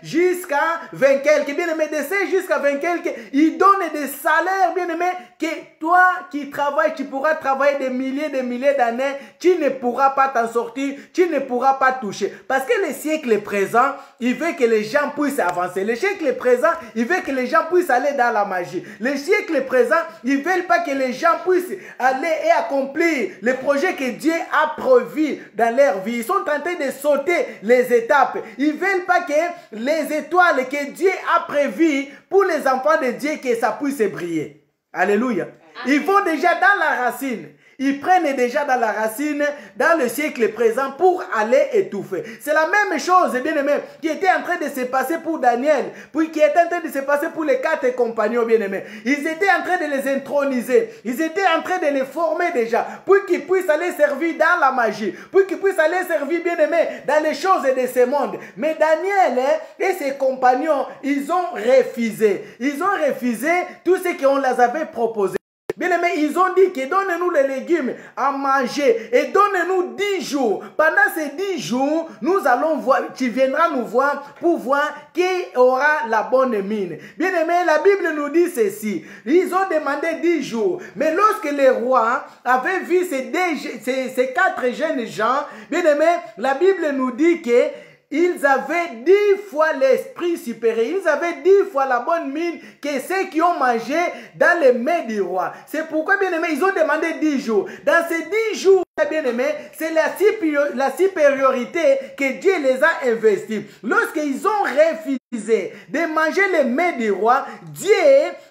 jusqu'à 20 quelques. Bien aimé, de 16 jusqu'à 20 quelques, ils donnent des salaires, bien aimé, que toi qui travailles, tu pourras travailler des milliers d'années, tu ne pourras pas t'en sortir, tu ne pourras pas toucher. Parce que le siècle présent, il veut que les gens puissent avancer. Le siècle présent, il veut que les gens puissent aller dans la magie. Le siècle présent, ils ne veulent pas que les gens puissent aller et accomplir les projets que Dieu a prévus dans leur vie. Ils sont en train de sauter les étapes. Ils ne veulent pas que les étoiles que Dieu a prévues pour les enfants de Dieu, que ça puisse briller. Alléluia. Ils vont déjà dans la racine. Ils prennent déjà dans la racine, dans le siècle présent, pour aller étouffer. C'est la même chose, bien aimé, qui était en train de se passer pour Daniel, puis qui était en train de se passer pour les 4 compagnons, bien aimés. Ils étaient en train de les introniser. Ils étaient en train de les former déjà, pour qu'ils puissent aller servir dans la magie, pour qu'ils puissent aller servir, bien aimé, dans les choses de ce monde. Mais Daniel et ses compagnons, ils ont refusé. Ils ont refusé tout ce qu'on leur avait proposé. Bien aimé, ils ont dit que donne-nous les légumes à manger et donne-nous 10 jours. Pendant ces 10 jours, nous allons voir, tu viendras nous voir pour voir qui aura la bonne mine. Bien aimé, la Bible nous dit ceci. Ils ont demandé 10 jours. Mais lorsque les rois avaient vu ces 4 jeunes gens, bien aimé, la Bible nous dit que ils avaient 10 fois l'esprit supérieur. Ils avaient 10 fois la bonne mine que ceux qui ont mangé dans les mains du roi. C'est pourquoi, bien aimé, ils ont demandé 10 jours. Dans ces 10 jours, bien aimé, c'est la supériorité que Dieu les a investis. Lorsqu'ils ont refusé de manger les mains du roi, Dieu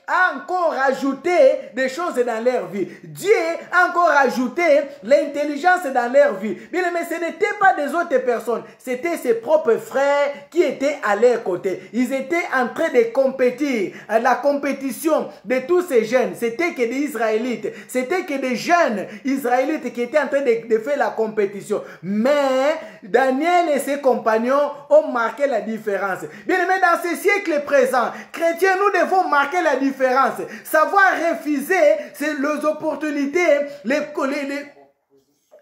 a encore ajouté des choses dans leur vie. Dieu a encore ajouté l'intelligence dans leur vie. Bien aimé, ce n'était pas des autres personnes, c'était ses propres frères qui étaient à leur côté. Ils étaient en train de compétir. La compétition de tous ces jeunes, c'était que des Israélites, c'était que des jeunes Israélites qui étaient en train de faire la compétition. Mais Daniel et ses compagnons ont marqué la différence. Bien aimé, dans ce siècle présent, chrétiens, nous devons marquer la différence. Savoir refuser les opportunités,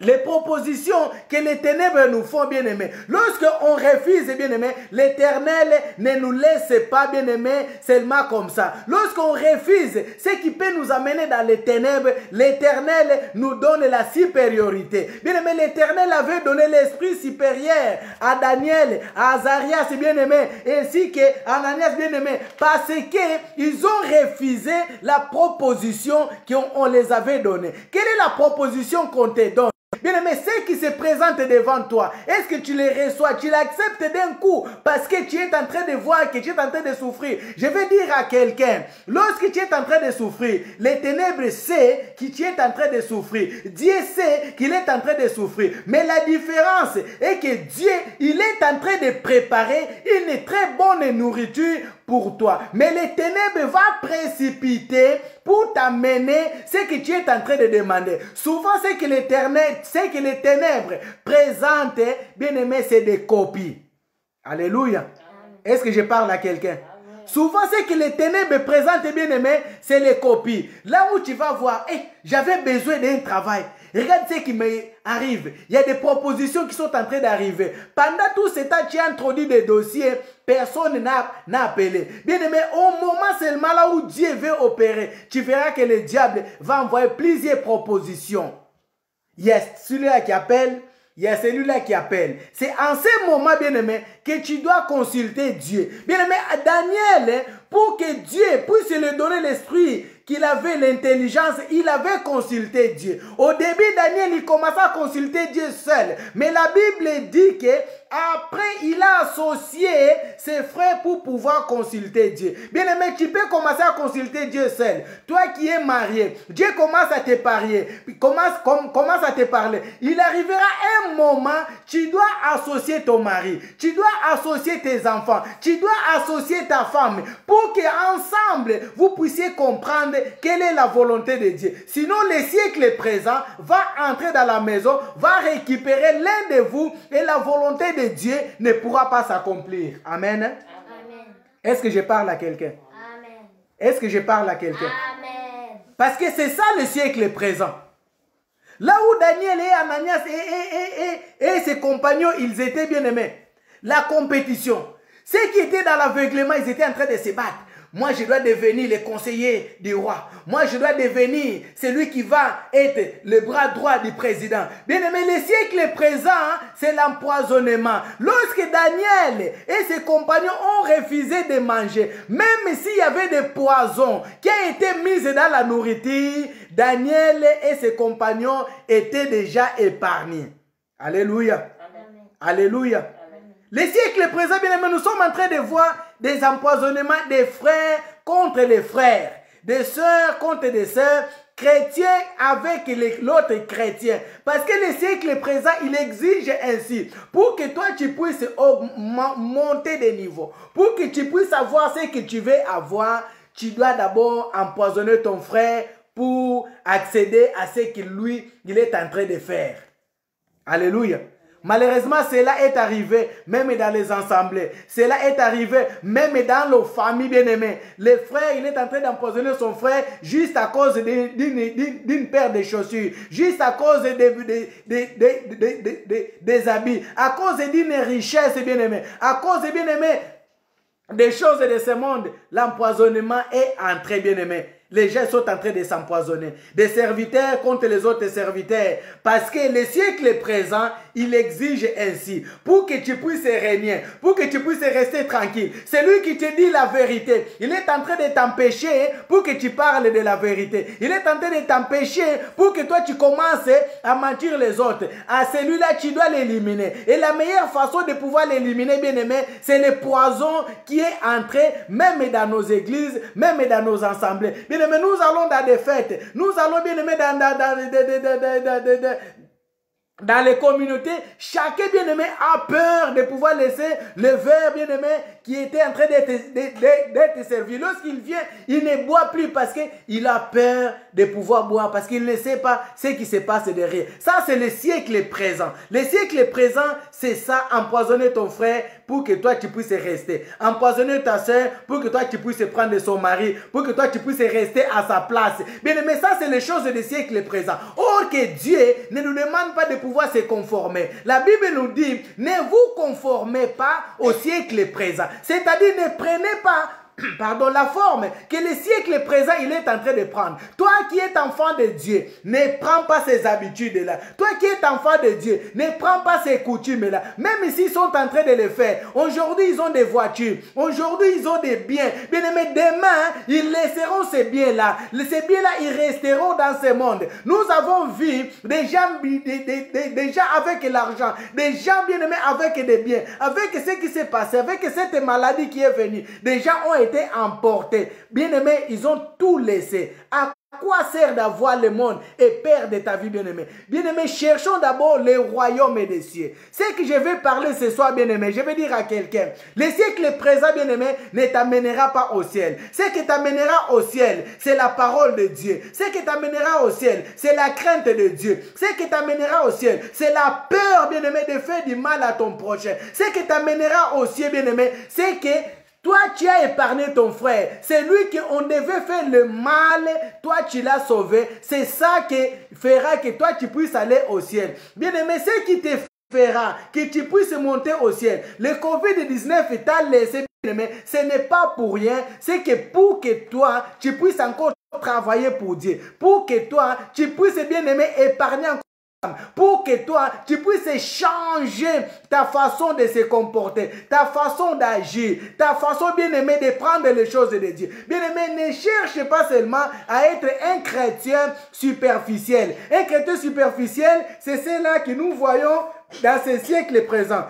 les propositions que les ténèbres nous font, bien aimés. Lorsqu'on refuse, bien aimé, l'Éternel ne nous laisse pas, bien aimé, seulement comme ça. Lorsqu'on refuse ce qui peut nous amener dans les ténèbres, l'Éternel nous donne la supériorité. Bien aimé, l'Éternel avait donné l'esprit supérieur à Daniel, à Azarias, bien aimé, ainsi qu'à Ananias, bien aimé, parce qu'ils ont refusé la proposition qu'on les avait donnée. Quelle est la proposition qu'on te donne? Bien aimé, ceux qui se présentent devant toi, est-ce que tu les reçois, tu l'acceptes d'un coup parce que tu es en train de voir que tu es en train de souffrir? Je vais dire à quelqu'un, lorsque tu es en train de souffrir, les ténèbres savent que tu es en train de souffrir. Dieu sait qu'il est en train de souffrir. Mais la différence est que Dieu, il est en train de préparer une très bonne nourriture pour toi. Mais les ténèbres vont précipiter pour t'amener ce que tu es en train de demander. Souvent, ce que les ténèbres présentent, bien aimé, c'est des copies. Alléluia. Est-ce que je parle à quelqu'un? Souvent, ce que les ténèbres présentent, bien aimé, c'est les copies. Là où tu vas voir, j'avais besoin d'un travail. Regarde ce qui m'arrive. Il y a des propositions qui sont en train d'arriver. Pendant tout ce temps, tu as introduit des dossiers. Personne n'a appelé. Bien aimé, au moment seulement là où Dieu veut opérer, tu verras que le diable va envoyer plusieurs propositions. Yes, celui-là qui appelle, il y a celui-là qui appelle. C'est en ce moment, bien-aimé, que tu dois consulter Dieu. Bien-aimé, Daniel, pour que Dieu puisse lui donner l'esprit, qu'il avait l'intelligence, il avait consulté Dieu. Au début, Daniel, il commençait à consulter Dieu seul. Mais la Bible dit que après, il a associé ses frères pour pouvoir consulter Dieu. Bien-aimé, tu peux commencer à consulter Dieu seul. Toi qui es marié, Dieu commence à te parler. Commence à te parler. Il arrivera un moment, tu dois associer ton mari. Tu dois associer tes enfants. Tu dois associer ta femme pour qu'ensemble, vous puissiez comprendre quelle est la volonté de Dieu. Sinon, le siècle présent va entrer dans la maison, va récupérer l'un de vous et la volonté de Dieu ne pourra pas s'accomplir. Amen. Amen. Est-ce que je parle à quelqu'un? Amen. Est-ce que je parle à quelqu'un? Amen. Parce que c'est ça le siècle présent. Là où Daniel et Ananias et ses compagnons, ils étaient bien aimés. La compétition. Ceux qui étaient dans l'aveuglement, ils étaient en train de se battre. Moi, je dois devenir le conseiller du roi. Moi, je dois devenir celui qui va être le bras droit du président. Bien aimé, le siècle présent, c'est l'empoisonnement. Lorsque Daniel et ses compagnons ont refusé de manger, même s'il y avait des poisons qui ont été mis dans la nourriture, Daniel et ses compagnons étaient déjà épargnés. Alléluia. Amen. Alléluia. Le siècle présent, bien aimé, nous sommes en train de voir des empoisonnements des frères contre les frères, des sœurs contre des sœurs, chrétiens avec l'autre chrétien. Parce que le siècle présent, il exige ainsi. Pour que toi, tu puisses monter de niveau, pour que tu puisses avoir ce que tu veux avoir, tu dois d'abord empoisonner ton frère pour accéder à ce qu'il est en train de faire. Alléluia. Malheureusement, cela est arrivé même dans les assemblées. Cela est arrivé même dans nos familles bien-aimées. Le frère, il est en train d'empoisonner son frère juste à cause d'une paire de chaussures, juste à cause des habits, à cause d'une richesse bien-aimée, à cause bien-aimé des choses de ce monde. L'empoisonnement est entré bien-aimé. Les gens sont en train de s'empoisonner. Des serviteurs contre les autres serviteurs. Parce que le siècle présent, il exige ainsi. Pour que tu puisses régner, pour que tu puisses rester tranquille. C'est lui qui te dit la vérité. Il est en train de t'empêcher pour que tu parles de la vérité. Il est en train de t'empêcher pour que toi tu commences à mentir les autres. À celui-là, tu dois l'éliminer. Et la meilleure façon de pouvoir l'éliminer, bien aimé, c'est le poison qui est entré même dans nos églises, même dans nos assemblées. Bien aimé, nous allons dans des fêtes, nous allons bien aimé dans les communautés, chacun bien-aimé a peur de pouvoir laisser le verre bien-aimé qui était en train d'être servi. Lorsqu'il vient, il ne boit plus parce qu'il a peur de pouvoir boire, parce qu'il ne sait pas ce qui se passe derrière. Ça, c'est le siècle présent. Le siècle présent, c'est ça, empoisonner ton frère pour que toi, tu puisses rester. Empoisonner ta soeur pour que toi, tu puisses prendre son mari, pour que toi, tu puisses rester à sa place. Bien-aimé, ça, c'est les choses du siècle présent. Or que Dieu ne nous demande pas de pouvoir se conformer. La Bible nous dit, ne vous conformez pas au siècle présent. C'est-à-dire, ne prenez pas la forme que le siècle présent il est en train de prendre. Toi qui es enfant de Dieu, ne prends pas ces habitudes-là. Toi qui es enfant de Dieu, ne prends pas ces coutumes-là. Même s'ils sont en train de le faire. Aujourd'hui, ils ont des voitures. Aujourd'hui, ils ont des biens. Bien aimé, demain, ils laisseront ces biens-là. Ces biens-là, ils resteront dans ce monde. Nous avons vu des gens avec l'argent, des gens bien aimés avec des biens, avec ce qui s'est passé, avec cette maladie qui est venue. Des gens ont été emportés. Bien-aimés, ils ont tout laissé. À quoi sert d'avoir le monde et perdre ta vie, bien-aimé? Bien-aimé, cherchons d'abord le royaume des cieux. Ce que je vais parler ce soir, bien-aimé, je vais dire à quelqu'un, le siècle présent, bien-aimé, ne t'amènera pas au ciel. Ce qui t'amènera au ciel, c'est la parole de Dieu. Ce qui t'amènera au ciel, c'est la crainte de Dieu. Ce qui t'amènera au ciel, c'est la peur, bien-aimé, de faire du mal à ton prochain. Ce qui t'amènera au ciel, bien-aimé, c'est que toi, tu as épargné ton frère. C'est lui qu'on devait faire le mal. Toi, tu l'as sauvé. C'est ça qui fera que toi, tu puisses aller au ciel. Bien aimé, ce qui te fera que tu puisses monter au ciel. Le Covid-19 t'a laissé, bien aimé. Ce n'est pas pour rien. C'est que pour que toi, tu puisses encore travailler pour Dieu. Pour que toi, tu puisses, bien aimé, épargner encore pour que toi, tu puisses changer ta façon de se comporter, ta façon d'agir, ta façon, bien-aimé, de prendre les choses de Dieu. Bien-aimé, ne cherche pas seulement à être un chrétien superficiel. Un chrétien superficiel, c'est cela que nous voyons dans ce siècle présent.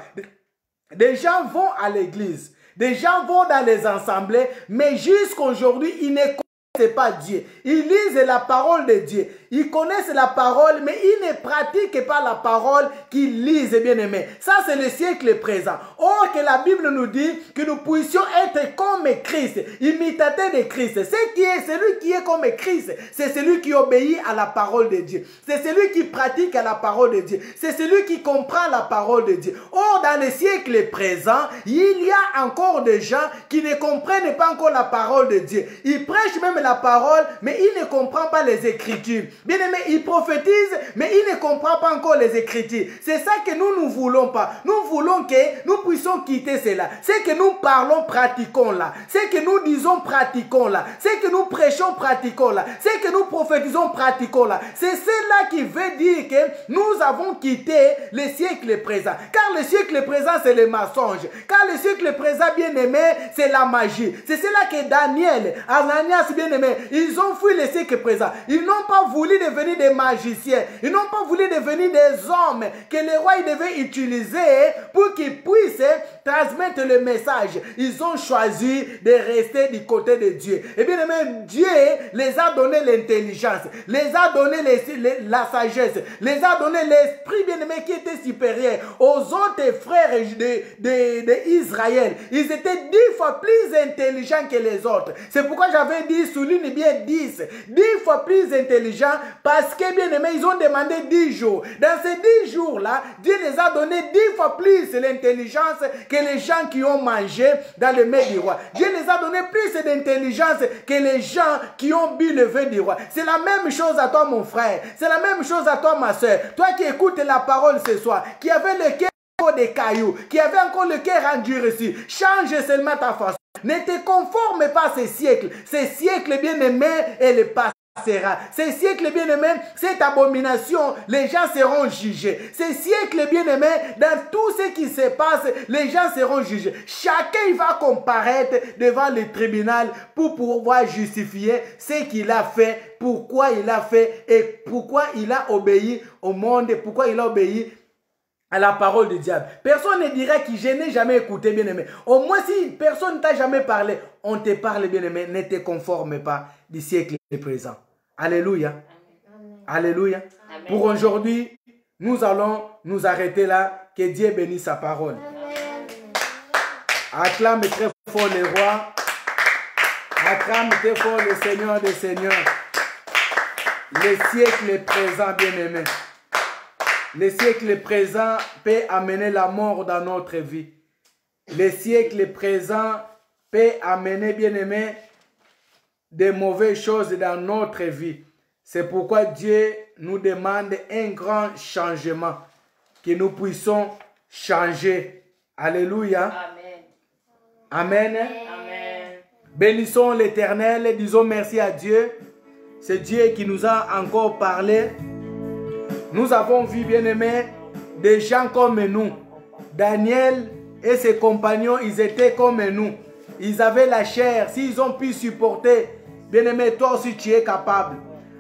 Des gens vont à l'église, des gens vont dans les assemblées, mais jusqu'aujourd'hui, ils ne connaissent pas Dieu. Ils lisent la parole de Dieu. Ils connaissent la parole, mais ils ne pratiquent pas la parole qu'ils lisent, bien aimés. Ça, c'est le siècle présent. Or, que la Bible nous dit que nous puissions être comme Christ, imitateurs de Christ. Celui qui est comme Christ, c'est celui qui obéit à la parole de Dieu. C'est celui qui pratique la parole de Dieu. C'est celui qui comprend la parole de Dieu. Or, dans le siècle présent, il y a encore des gens qui ne comprennent pas encore la parole de Dieu. Ils prêchent même la parole, mais ils ne comprennent pas les Écritures. Bien aimé, il prophétise, mais il ne comprend pas encore les Écritures. C'est ça que nous ne voulons pas. Nous voulons que nous puissions quitter cela. C'est que nous parlons, pratiquons-la. C'est que nous disons, pratiquons-la. C'est que nous prêchons, pratiquons-la. C'est que nous prophétisons, pratiquons-la. C'est cela qui veut dire que nous avons quitté le siècle présent. Car le siècle présent, c'est le mensonge. Car le siècle présent, bien aimé, c'est la magie. C'est cela que Daniel, Ananias, bien aimé, ils ont fui le siècle présent. Ils n'ont pas voulu devenir des magiciens. Ils n'ont pas voulu devenir des hommes que les rois devaient utiliser pour qu'ils puissent transmettre le message. Ils ont choisi de rester du côté de Dieu. Et bien aimé, Dieu les a donné l'intelligence, les a donné la sagesse, les a donné l'esprit bien aimé qui était supérieur aux autres frères d'Israël. Ils étaient 10 fois plus intelligents que les autres. C'est pourquoi j'avais dit, souligne bien 10 fois plus intelligents, parce que bien aimé, ils ont demandé 10 jours. Dans ces 10 jours-là, Dieu les a donné 10 fois plus l'intelligence que les gens qui ont mangé dans le mets du roi. Dieu les a donné plus d'intelligence que les gens qui ont bu le vin du roi. C'est la même chose à toi, mon frère. C'est la même chose à toi, ma soeur. Toi qui écoutes la parole ce soir, qui avait le cœur des cailloux, qui avait encore le cœur endurci, change seulement ta façon. Ne te conforme pas à ces siècles. Ces siècles bien-aimés, elle passera. Ces siècles bien-aimés, cette abomination, les gens seront jugés. Ces siècles bien-aimés, dans tout ce qui se passe, les gens seront jugés. Chacun va comparaître devant le tribunal pour pouvoir justifier ce qu'il a fait, pourquoi il a fait et pourquoi il a obéi au monde, pourquoi il a obéi à la parole du diable. Personne ne dira que je n'ai jamais écouté, bien-aimé. Au moins, si personne ne t'a jamais parlé, on te parle, bien-aimé, ne te conforme pas du siècle présent. Alléluia. Amen. Alléluia. Amen. Pour aujourd'hui, nous allons nous arrêter là. Que Dieu bénisse sa parole. Amen. Acclame très fort le roi. Acclame très fort le Seigneur des Seigneurs. Le siècle présent, bien-aimé. Le siècle présent peut amener la mort dans notre vie. Le siècle présent peut amener, bien-aimé, des mauvaises choses dans notre vie. C'est pourquoi Dieu nous demande un grand changement, que nous puissions changer. Alléluia. Amen. Amen. Amen. Bénissons l'Éternel, disons merci à Dieu. C'est Dieu qui nous a encore parlé. Nous avons vu, bien-aimés, des gens comme nous. Daniel et ses compagnons, ils étaient comme nous. Ils avaient la chair. S'ils ont pu supporter, bien-aimé, toi aussi tu es capable.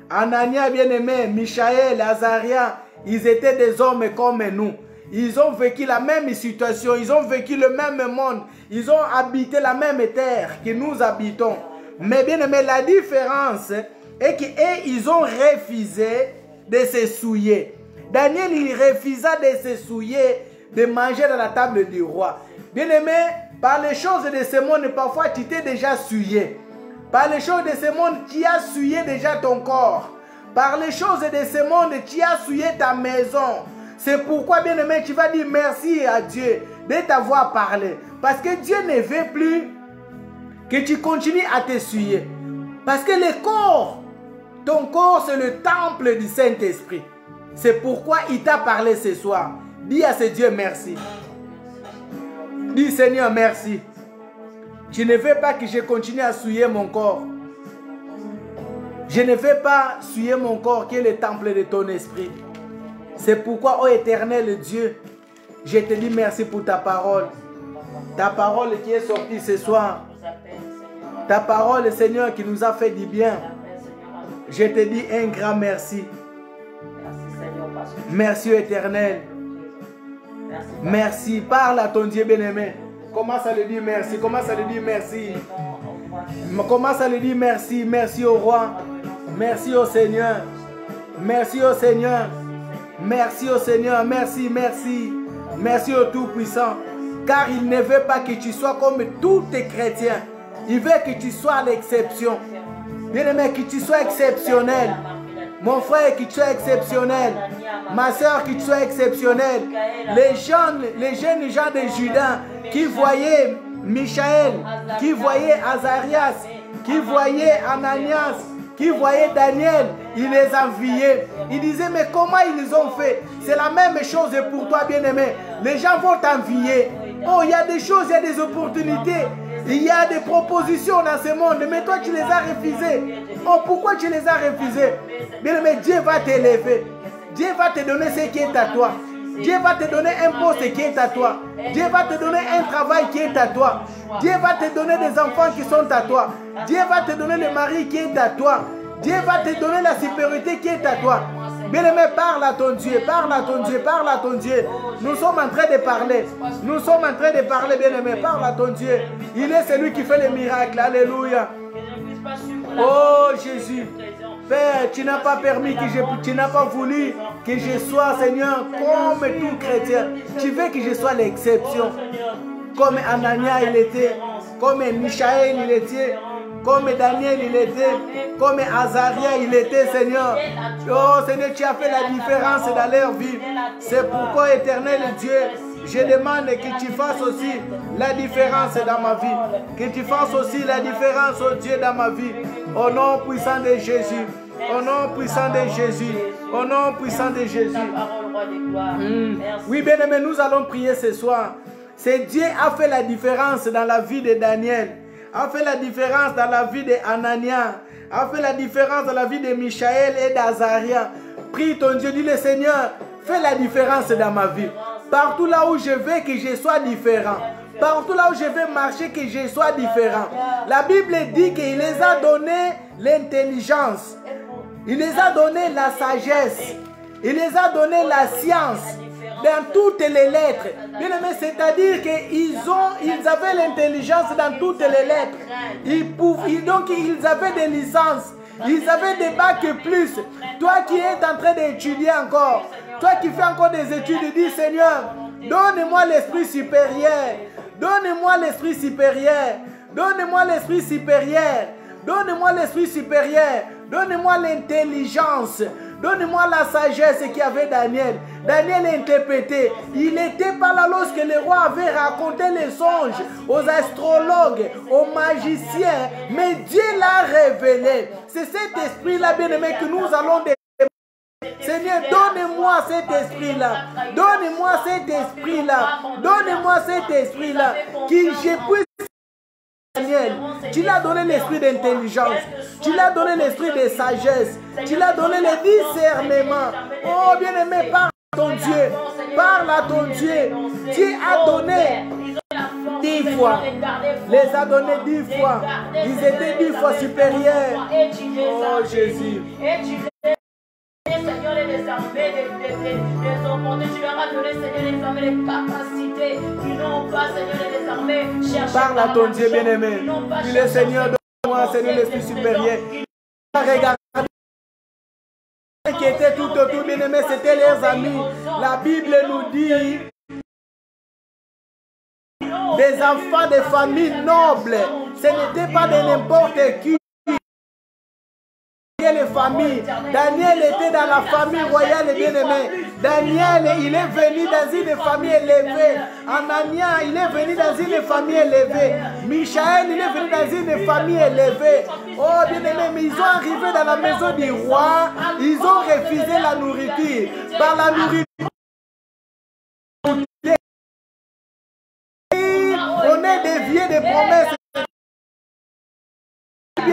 Anania, bien-aimé, Michaël, Azaria, ils étaient des hommes comme nous. Ils ont vécu la même situation, ils ont vécu le même monde, ils ont habité la même terre que nous habitons. Mais bien-aimé, la différence est qu'ils ont refusé de se souiller. Daniel, il refusa de se souiller, de manger dans la table du roi. Bien-aimé, par les choses de ce monde, parfois tu t'es déjà souillé. Par les choses de ce monde, tu as souillé déjà ton corps. Par les choses de ce monde, tu as souillé ta maison. C'est pourquoi, bien-aimé, tu vas dire merci à Dieu de t'avoir parlé. Parce que Dieu ne veut plus que tu continues à te souiller. Parce que le corps, ton corps, c'est le temple du Saint-Esprit. C'est pourquoi il t'a parlé ce soir. Dis à ce Dieu merci. Dis Seigneur merci. Tu ne veux pas que je continue à souiller mon corps. Je ne veux pas souiller mon corps qui est le temple de ton esprit. C'est pourquoi, ô éternel Dieu, je te dis merci pour ta parole. Ta parole qui est sortie ce soir. Ta parole, Seigneur, qui nous a fait du bien. Je te dis un grand merci. Merci, éternel. Merci. Parle à ton Dieu bien-aimé. Commence à lui dire merci. Commence à lui dire merci. Commence à lui dire merci. Merci au roi. Merci au Seigneur. Merci au Seigneur. Merci au Seigneur. Merci, merci. Merci au Tout-Puissant. Car il ne veut pas que tu sois comme tous tes chrétiens. Il veut que tu sois l'exception. Bien-aimé, que tu sois exceptionnel. Mon frère, que tu sois exceptionnel. Ma soeur, que tu sois exceptionnel. Les jeunes gens de Juda qui voyaient Michaël, qui voyaient Azarias, qui voyaient Ananias, qui voyaient Daniel, ils les enviaient. Ils disaient, mais comment ils ont fait? C'est la même chose pour toi, bien-aimé. Les gens vont t'envier. Oh, il y a des choses, il y a des opportunités. Il y a des propositions dans ce monde, mais toi tu les as refusées. Oh, pourquoi tu les as refusées? Bien-aimé, Dieu va t'élever. Dieu va te donner ce qui est à toi. Dieu va te donner un poste qui est à toi. Dieu va te donner un travail qui est à toi. Dieu va te donner des enfants qui sont à toi. Dieu va te donner le mari qui est à toi. Dieu va te donner la sécurité qui est à toi. Bien-aimé, parle à ton Dieu, parle à ton Dieu, parle à ton Dieu. Nous sommes en train de parler. Nous sommes en train de parler, bien-aimé. Parle à ton Dieu. Il est celui qui fait les miracles. Alléluia. Oh Jésus. Père, tu n'as pas permis tu n'as pas voulu que je sois, Seigneur, comme tout chrétien. Tu veux que je sois l'exception. Comme Anania il était, comme Michaël il était, comme Daniel il était, comme Azaria il était, Seigneur. Oh Seigneur, tu as fait la différence dans leur vie. C'est pourquoi, éternel Dieu, je demande que tu fasses aussi la différence dans ma vie. Que tu fasses aussi la différence, oh Dieu, dans ma vie. Au nom puissant de Jésus. Au nom puissant de Jésus. Au nom puissant de Jésus. Oui, bien-aimé, nous allons prier ce soir. C'est Dieu a fait la différence dans la vie de Daniel. A fait la différence dans la vie d'Anania. A fait la différence dans la vie de Michaël et d'Azaria. Prie ton Dieu, dis le Seigneur, fais la différence dans ma vie. Partout là où je vais, que je sois différent. Partout là où je vais marcher, que je sois différent. La Bible dit qu'il les a donné l'intelligence. Il les a donné la sagesse. Il les a donné la science. Dans toutes les lettres. Bien aimé, c'est-à-dire qu'ils avaient l'intelligence dans toutes les lettres. Donc ils avaient des licences. Ils avaient des bacs plus. Toi qui es en train d'étudier encore, toi qui fais encore des études, dis Seigneur, donne-moi l'esprit supérieur. Donne-moi l'esprit supérieur. Donne-moi l'esprit supérieur. Donne-moi l'esprit supérieur. Donne-moi l'intelligence. Donne-moi la sagesse qu'il y avait Daniel. Daniel interprétait. Il n'était pas là lorsque le roi avait raconté les songes aux astrologues, aux magiciens. Mais Dieu l'a révélé. C'est cet esprit-là, bien-aimé, que nous allons développer. Seigneur, donne-moi cet esprit-là. Donne-moi cet esprit-là. Donne-moi cet esprit-là. Que je puisse... Daniel, tu l'as donné l'esprit d'intelligence, tu l'as donné l'esprit de sagesse, tu l'as donné le discernement. Oh bien-aimé, parle à ton Dieu, parle à ton Dieu. Dieu a donné 10 fois, les a donnés 10 fois, ils étaient 10 fois supérieurs. Oh Jésus. Seigneur, les armées, les opportunités, tu leur as donné, Seigneur, les armées, les capacités qui n'ont pas, Seigneur, les armées. Parle à ton Dieu bien-aimé. Dis le Seigneur, donne-moi, Seigneur, l'esprit supérieur. Regarde, qui étaient tout autour, bien-aimé, c'était leurs amis. La Bible nous dit des enfants de familles nobles. Ce n'était pas de n'importe qui. Les familles. Daniel était dans la famille royale bien-aimée. Daniel, il est venu dans une famille élevée. Anania, il est venu dans une famille élevée. Michaël, il est venu dans une famille élevée. Oh bien-aimé, mais ils sont arrivés dans la maison du roi. Ils ont refusé la nourriture. Par la nourriture, on est dévié des promesses.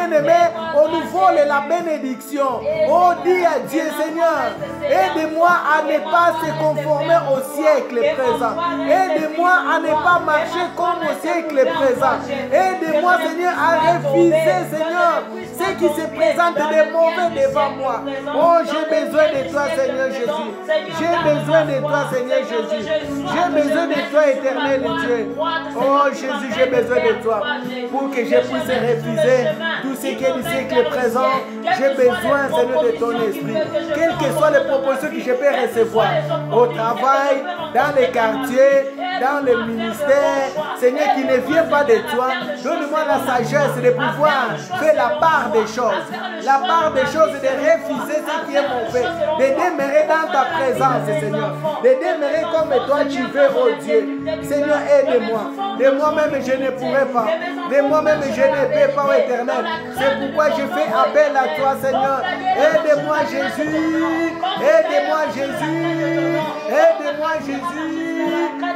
bien-aimé, on nous vole la bénédiction. Oh, dis à Dieu, Seigneur, aide-moi à ne pas se conformer au siècle présent. Aide-moi à ne pas marcher comme au siècle présent. Aide-moi, Seigneur, à refuser, Seigneur, ce qui se présente de mauvais devant moi. Oh, j'ai besoin de toi, Seigneur Jésus. J'ai besoin de toi, Seigneur Jésus. J'ai besoin de toi, éternel Dieu. Oh, Jésus, j'ai besoin de toi pour que je puisse refuser tout ce qui est du siècle présent. J'ai besoin, Seigneur, de ton esprit. Quelles que soient les propositions que je peux recevoir au travail, dans les quartiers, dans le ministère, Seigneur, qui ne vient pas de toi, donne-moi la sagesse de pouvoir faire la part des choses. La part des choses, de refuser ce qui est mauvais, de demeurer dans ta présence, Seigneur. De demeurer comme toi tu veux, oh Dieu. Seigneur, aide-moi. De moi-même, je ne pourrai pas. De moi-même, je ne peux pas, oh Éternel. C'est pourquoi je fais appel à toi, Seigneur. Aide-moi, Jésus. Aide-moi, Jésus. Aide-moi, Jésus.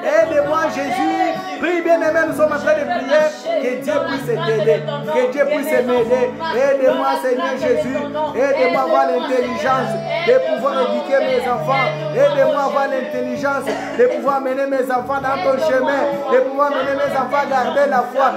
Aide-moi, Jésus. Prie, bien-aimé, nous sommes en train de prier. Que Dieu puisse t'aider. Que Dieu puisse m'aider. Aide-moi, Seigneur Jésus. Aide-moi à avoir l'intelligence de pouvoir éduquer mes enfants. Aide-moi à avoir l'intelligence de pouvoir mener mes enfants dans ton chemin. De pouvoir mener mes enfants à garder la foi.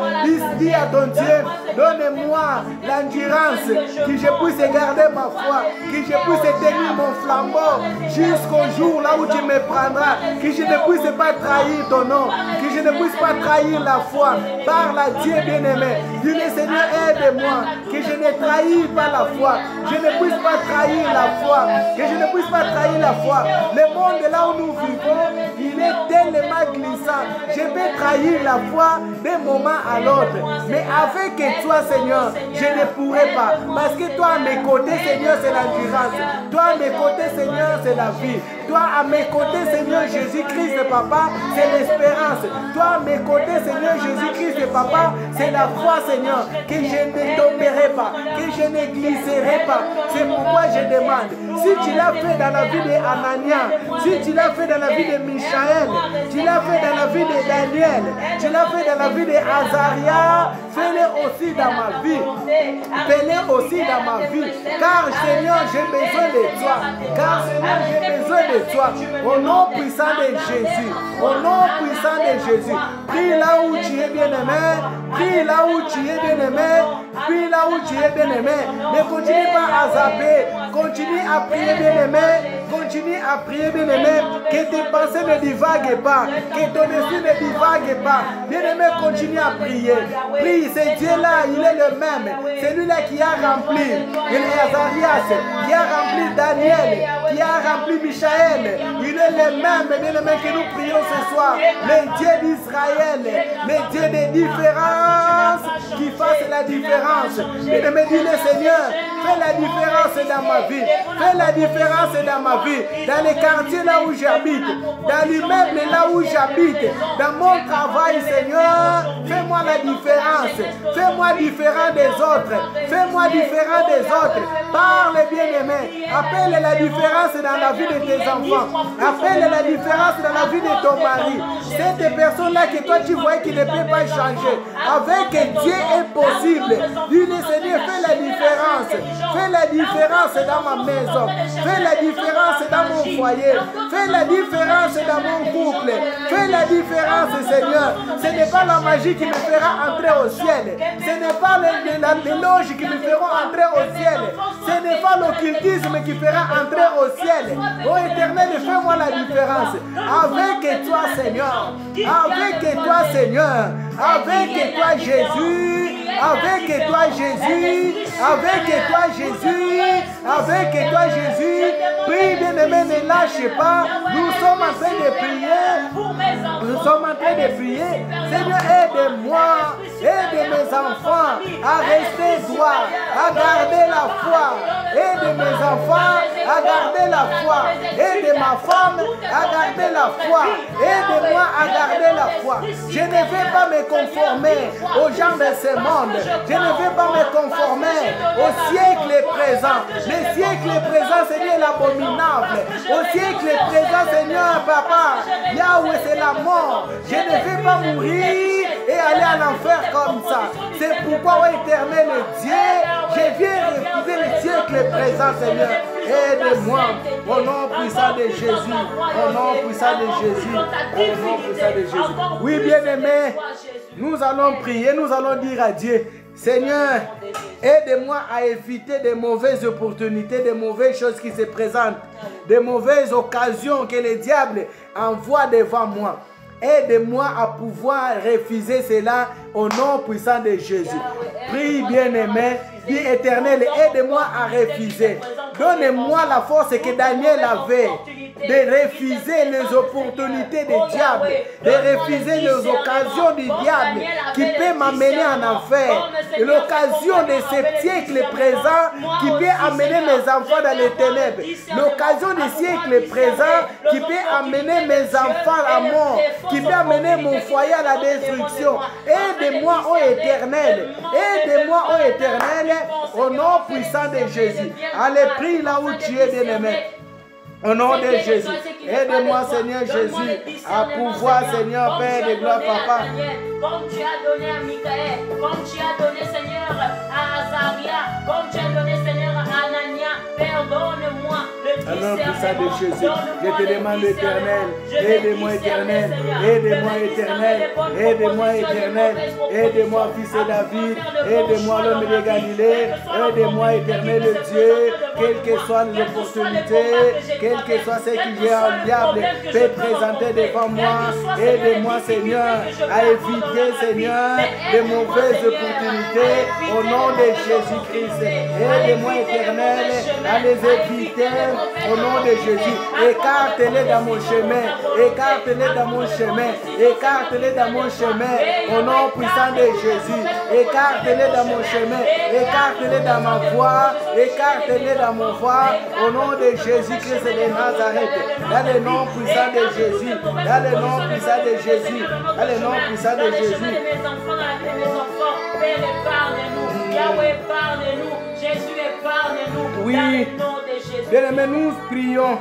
Dis à ton Dieu, donne-moi l'endurance, que je puisse garder ma foi, que je puisse tenir mon flambeau jusqu'au jour là où tu me prendras, que je ne puisse pas trahir ton nom, que je ne puisse pas trahir la foi. Parle à Dieu bien-aimé. Dis-le, Seigneur, aide-moi, que je ne trahisse pas la foi, je ne puisse pas trahir la foi, que je ne puisse pas trahir la foi. Le monde là où nous vivons, il est tellement glissant. Je peux trahir la foi d'un moment à l'autre, mais avec toi, Seigneur, je ne pourrai pas, parce que toi à mes côtés, Seigneur, c'est l'endurance. Toi à mes côtés, Seigneur, c'est la vie. Toi à mes côtés, Seigneur Jésus-Christ, Papa, c'est l'espérance. Toi à mes côtés, Seigneur Jésus-Christ, Papa, c'est la foi, Seigneur, que je ne tomberai pas, que je ne glisserai pas. C'est pourquoi je demande, si tu l'as fait dans la vie d'Anania, si tu l'as fait dans la vie de Michaël, tu l'as fait dans la vie de Daniel, tu l'as fait dans la vie d'Azaria, fais-le aussi dans ma vie. Fais-le aussi dans ma vie. Car Seigneur, j'ai besoin de toi. Car Seigneur, j'ai besoin de toi. Au nom puissant de Jésus. Au nom puissant de Jésus. Prie là où tu es bien-aimé. Prie là où tu es bien-aimé. Prie là où tu es bien-aimé. Ne continue pas à zapper. Continue à prier bien-aimé. Continue à prier bien-aimé. Que tes pensées ne divaguent pas. Que ton esprit ne divague pas. Bien-aimé, continue à prier. Prie, c'est Dieu-là, il est le même. C'est lui-là qui a rempli Azarias, qui a rempli Daniel, qui a rempli Michaël. Il est le même, bien-aimé, que nous prions ce soir. Le Dieu d'Israël, le Dieu des différences, qui fasse la différence. Bien-aimé, dis-le, Seigneur, fais la différence dans ma vie. Fais la différence dans ma vie. Dans les quartiers là où j'habite, dans l'immeuble là où j'habite, dans mon travail, Seigneur, fais-moi la différence. Fais-moi différent des autres. Fais-moi différent des autres. Parle, bien-aimé. Appelle la différence dans la vie de tes enfants. Appelle la différence dans la vie de ton mari. Cette personne-là que toi tu vois qui ne peut pas changer. Avec Dieu est possible. Dis-le, Seigneur, fais la différence. Fais la différence dans ma maison. Fais la différence dans mon foyer. Fais la différence dans mon couple. Fais la différence, Seigneur. Ce n'est pas la magie qui me fera entrer au ciel. Ce n'est pas les loges qui me feront entrer au ciel. Ce n'est pas l'occultisme qui fera entrer au ciel. Oh Éternel, fais-moi la différence. Avec toi, Seigneur. Avec toi, Seigneur. Avec toi, Jésus. Avec toi, Jésus. Avec toi, Jésus. Avec toi, Jésus. Prie, bien-aimé, ne lâche pas. Nous sommes en train de prier. Nous sommes en train de prier. Seigneur, aide-moi. Aide mes enfants à rester droit, à garder la foi. Aide mes enfants à garder la foi. Aide ma femme à garder la foi. Aide-moi à garder la foi. Je ne vais pas me conformer aux gens de ce monde. Je ne vais pas me conformer au siècle présent. Le siècle présent, Seigneur, est l'abominable. Au siècle présent, Seigneur, Papa, Yahweh, c'est la mort. Je ne vais pas mourir et aller en enfer comme ça. C'est pourquoi, ô éternel Dieu, je viens refuser le siècle présent, Seigneur. Aide-moi au nom puissant de Jésus. Au nom puissant de Jésus. Au nom puissant de Jésus. Oui, bien-aimé, nous allons prier, nous allons dire à Dieu, Seigneur, aide-moi à éviter des mauvaises opportunités, des mauvaises choses qui se présentent, des mauvaises occasions que le diable envoie devant moi. Aide-moi à pouvoir refuser cela au nom puissant de Jésus. Prie, bien-aimé, dis éternel, aide-moi à refuser. Donne-moi la force que Daniel avait de refuser les opportunités du diable, de refuser les occasions du diable qui peut m'amener en enfer. L'occasion de ce siècle présent qui peut amener mes enfants dans les ténèbres. L'occasion du siècle présent qui peut amener mes enfants à mort, qui peut amener mon foyer à la destruction. Aide-moi, ô éternel. Aide-moi, ô éternel, au nom puissant de Jésus. Allez, prie là où tu es, bien-aimé. Au nom de Jésus, aide-moi, Seigneur Jésus, à pouvoir, Seigneur, Père de gloire, Papa. Comme tu as donné à Michael, comme tu as donné, Seigneur, à Azaria, comme tu as donné, Seigneur, à Anania, Père, donne-moi le discernement. De Jésus, je te demande, éternel, aide-moi, éternel, aide-moi, éternel, aide-moi, éternel, aide-moi, fils de David, aide-moi, l'homme de Galilée, aide-moi, éternel Dieu, quelles que soient les opportunités, quel que soit ce qui vient au diable peut présenter devant moi, aide-moi, Seigneur, à éviter, Seigneur, les mauvaises opportunités au nom de Jésus-Christ. Aide-moi, éternel, à les éviter au nom de Jésus. Écarte-les dans mon chemin, écarte-les dans mon chemin, écarte-les dans mon chemin au nom puissant de Jésus. Écarte-les dans mon chemin, écarte-les dans ma voie, écarte-les dans mon voie au nom de Jésus-Christ de Nazareth. Dans le nom puissant de Jésus, dans le nom puissant de Jésus, dans le nom puissant de Jésus. Père, épargne-nous. Yahweh, épargne-nous. Jésus, épargne-nous. Oui. Dans le nom de Jésus. Bien-aimés, nous prions.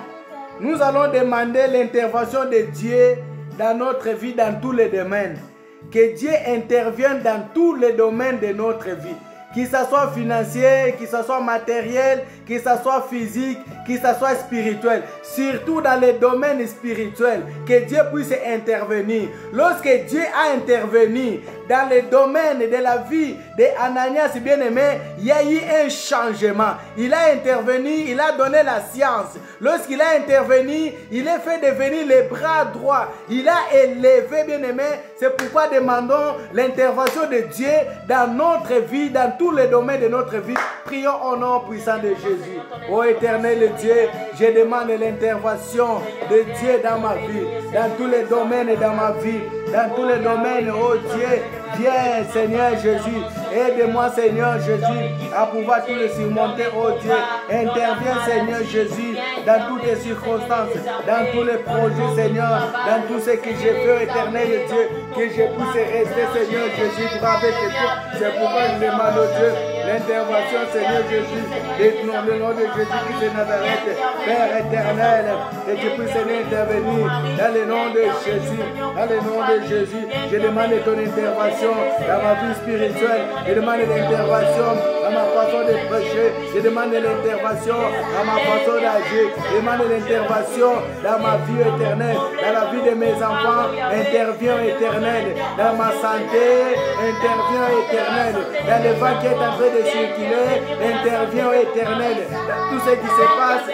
Nous allons demander l'intervention de Dieu dans notre vie, dans tous les domaines. Que Dieu intervienne dans tous les domaines de notre vie. Qu'il ce soit financier, qu'il ce soit matériel, qu'il ce soit physique, qu'il ce soit spirituel. Surtout dans les domaines spirituels, que Dieu puisse intervenir. Lorsque Dieu a intervenu dans les domaines de la vie d'Ananias, bien-aimé, il y a eu un changement. Il a intervenu, il a donné la science. Lorsqu'il a intervenu, il a fait devenir les bras droits. Il a élevé, bien-aimé. C'est pourquoi demandons l'intervention de Dieu dans notre vie, dans tous les domaines de notre vie. Prions au nom puissant de Jésus. Ô éternel Dieu, je demande l'intervention de Dieu dans ma vie, dans tous les domaines de ma vie, dans tous les domaines, ô Dieu. Viens, Seigneur Jésus. Aide-moi, Seigneur Jésus, à pouvoir tout le surmonter, ô Dieu. Interviens, Seigneur Jésus, dans toutes les circonstances, dans tous les projets, Seigneur, dans tout ce que je veux, éternel Dieu, que je puisse rester, Seigneur Jésus, droit avec toi. C'est pourquoi je demande, ô Dieu, l'intervention, Seigneur Jésus, dans le nom de Jésus-Christ de Nazareth, Père éternel, que tu puisses intervenir dans le nom de Jésus, dans le nom de Jésus. Je demande ton intervention dans ma vie spirituelle, je demande l'intervention dans ma façon de prêcher, je demande l'intervention dans ma façon d'agir, je demande l'intervention dans ma vie éternelle, dans la vie de mes enfants. Interviens éternel, dans ma santé, interviens éternel, dans le vent qui est en train de circuler, interviens éternel, dans tout ce qui se passe,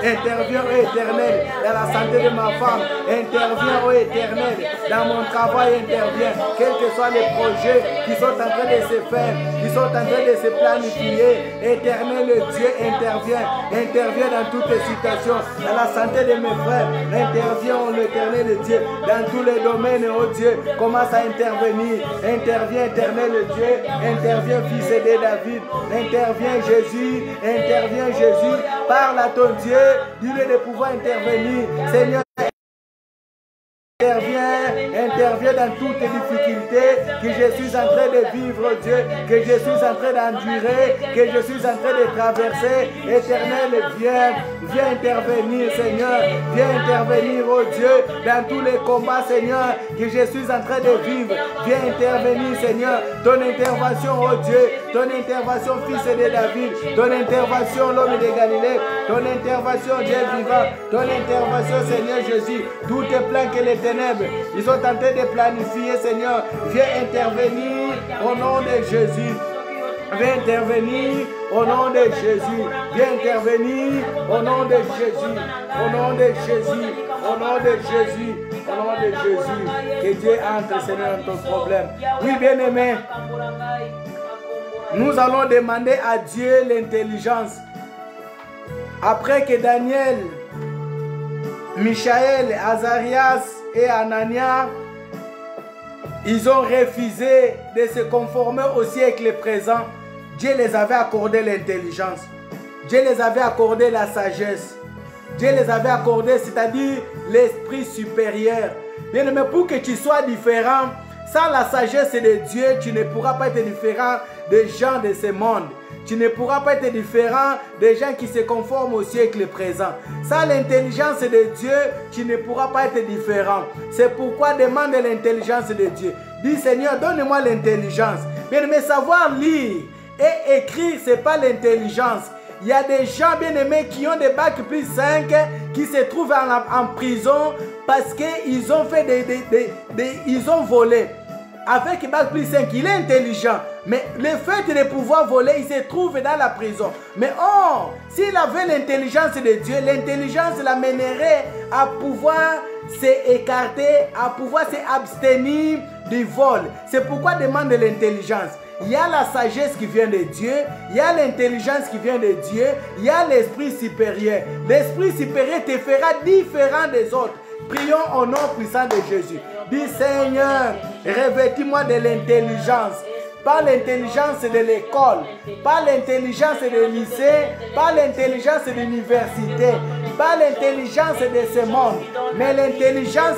interviens éternel, dans la santé de ma femme, interviens éternel, dans mon travail, interviens, quels que soient les projets qui sont en train de se faire, qui sont en train de se planifier, éternel Dieu, interviens dans toutes les situations, dans la santé de mes frères, interviens l'éternel Dieu, dans tous les domaines, oh Dieu, commence à intervenir, interviens éternel Dieu, interviens fils de David, interviens Jésus, parle à ton Dieu, dis-le de pouvoir intervenir, Seigneur. Interviens dans toutes les difficultés que je suis en train de vivre, Dieu, que je suis en train d'endurer, que je suis en train de traverser. Éternel, viens intervenir, Seigneur. Viens intervenir, oh Dieu, dans tous les combats, Seigneur, que je suis en train de vivre. Viens intervenir, Seigneur. Ton intervention, oh Dieu, ton intervention, fils de David, ton intervention, l'homme de Galilée, ton intervention, Dieu vivant, ton intervention, Seigneur Jésus. Tout est plein que les ténèbres, ils sont tentés de planifier, Seigneur. Viens intervenir au nom de Jésus. Viens intervenir au nom de Jésus. Viens intervenir au nom de Jésus. Au nom de Jésus. Au nom de Jésus. Au nom de Jésus. Que Dieu entre, Seigneur, dans ton problème. Oui, bien-aimé. Nous allons demander à Dieu l'intelligence. Après que Daniel, Michaël, Azarias et Anania, ils ont refusé de se conformer au siècle présent, Dieu les avait accordé l'intelligence. Dieu les avait accordé la sagesse. Dieu les avait accordé, c'est-à-dire l'esprit supérieur. Bien aimé, pour que tu sois différent, sans la sagesse de Dieu, tu ne pourras pas être différent des gens de ce monde. Tu ne pourras pas être différent des gens qui se conforment au siècle présent. Sans l'intelligence de Dieu, tu ne pourras pas être différent. C'est pourquoi demande l'intelligence de Dieu. Dis Seigneur, donne-moi l'intelligence. Bien aimé, savoir lire et écrire, ce n'est pas l'intelligence. Il y a des gens bien aimés qui ont des bacs plus 5 qui se trouvent en prison parce qu'ils ont fait ils ont volé. Avec bac plus 5, il est intelligent. Mais le fait de pouvoir voler, il se trouve dans la prison. Mais oh, s'il avait l'intelligence de Dieu, l'intelligence l'amènerait à pouvoir s'écarter, à pouvoir s'abstenir du vol. C'est pourquoi demande l'intelligence. Il y a la sagesse qui vient de Dieu, il y a l'intelligence qui vient de Dieu, il y a l'esprit supérieur. L'esprit supérieur te fera différent des autres. Prions au nom puissant de Jésus. Dis Seigneur, revêtis-moi de l'intelligence. Pas l'intelligence de l'école, pas l'intelligence du lycée, pas l'intelligence de l'université, pas l'intelligence de ce monde, mais l'intelligence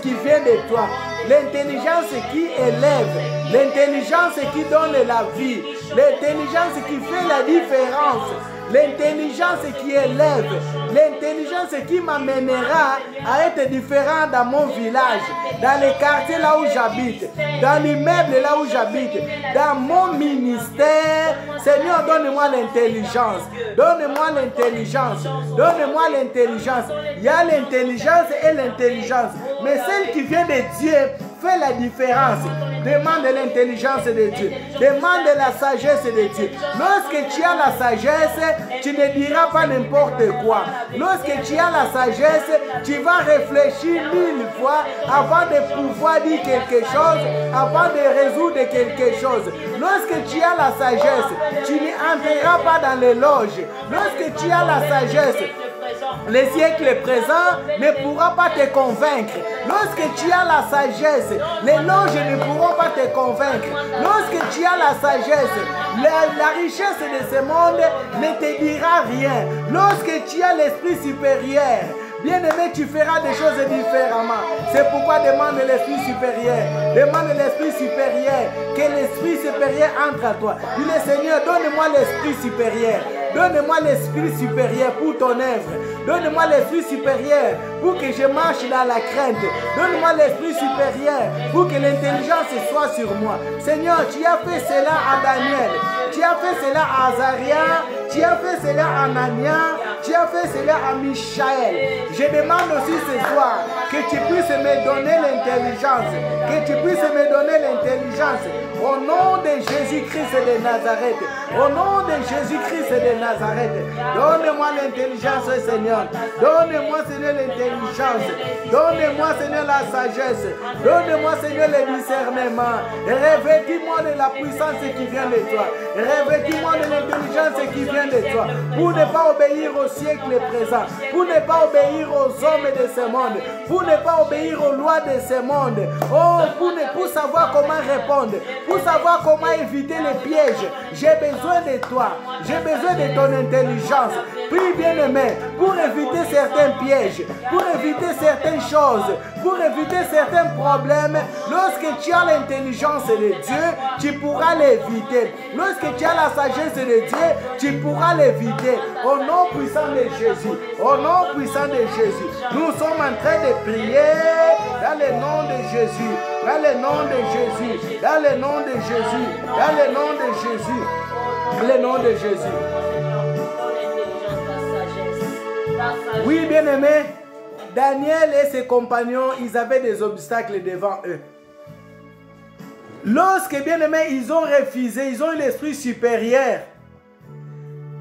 qui vient de toi. L'intelligence qui élève, l'intelligence qui donne la vie, l'intelligence qui fait la différence, l'intelligence qui élève, l'intelligence qui m'amènera à être différent dans mon village, dans les quartiers là où j'habite, dans l'immeuble là où j'habite, dans mon ministère. Seigneur, donne-moi l'intelligence, donne-moi l'intelligence, donne-moi l'intelligence. Il y a l'intelligence et l'intelligence, mais celle qui vient de Dieu fait la différence. Demande l'intelligence de Dieu. Demande la sagesse de Dieu. Lorsque tu as la sagesse, tu ne diras pas n'importe quoi. Lorsque tu as la sagesse, tu vas réfléchir 1000 fois avant de pouvoir dire quelque chose, avant de résoudre quelque chose. Lorsque tu as la sagesse, tu n'entreras pas dans les loges. Lorsque tu as la sagesse, le siècle présent ne pourra pas te convaincre. Lorsque tu as la sagesse, les loges ne pourront pas te convaincre. Lorsque tu as la sagesse, la richesse de ce monde ne te dira rien. Lorsque tu as l'esprit supérieur, bien-aimé, tu feras des choses différemment. C'est pourquoi demande l'esprit supérieur. Demande l'esprit supérieur. Que l'esprit supérieur entre à toi. Dis-le Seigneur, donne-moi l'esprit supérieur. Donne-moi l'esprit supérieur pour ton œuvre. Donne-moi l'esprit supérieur pour que je marche dans la crainte. Donne-moi l'esprit supérieur pour que l'intelligence soit sur moi. Seigneur, tu as fait cela à Daniel. Tu as fait cela à Azaria. Tu as fait cela à Anania. Tu as fait cela à Michaël. Je demande aussi ce soir que tu puisses me donner l'intelligence. Que tu puisses me donner l'intelligence. Au nom de Jésus-Christ de Nazareth. Au nom de Jésus-Christ de Nazareth. Donne-moi l'intelligence, Seigneur. Donne-moi, Seigneur, l'intelligence. Donne-moi, Seigneur, la sagesse. Donne-moi, Seigneur, le discernement. Revêtis-moi de la puissance qui vient de toi. Revêtis-moi de l'intelligence qui vient de toi. Pour ne pas obéir aux siècle présent, pour ne pas obéir aux hommes de ce monde, pour ne pas obéir aux lois de ce monde, oh, pour savoir comment répondre, pour savoir comment éviter les pièges. J'ai besoin de toi, j'ai besoin de ton intelligence. Prie bien-aimé, pour éviter certains pièges, pour éviter certaines choses, pour éviter certains problèmes. Lorsque tu as l'intelligence de Dieu, tu pourras l'éviter. Lorsque tu as la sagesse de Dieu, tu pourras l'éviter. Au nom puissant de Jésus, au nom puissant de Jésus, nous sommes en train de prier dans le nom de Jésus, dans le nom de Jésus, dans le nom de Jésus, dans le nom de Jésus, dans le nom de Jésus. Oui, bien-aimé, Daniel et ses compagnons, ils avaient des obstacles devant eux. Lorsque, bien-aimé, ils ont refusé, ils ont eu l'esprit supérieur,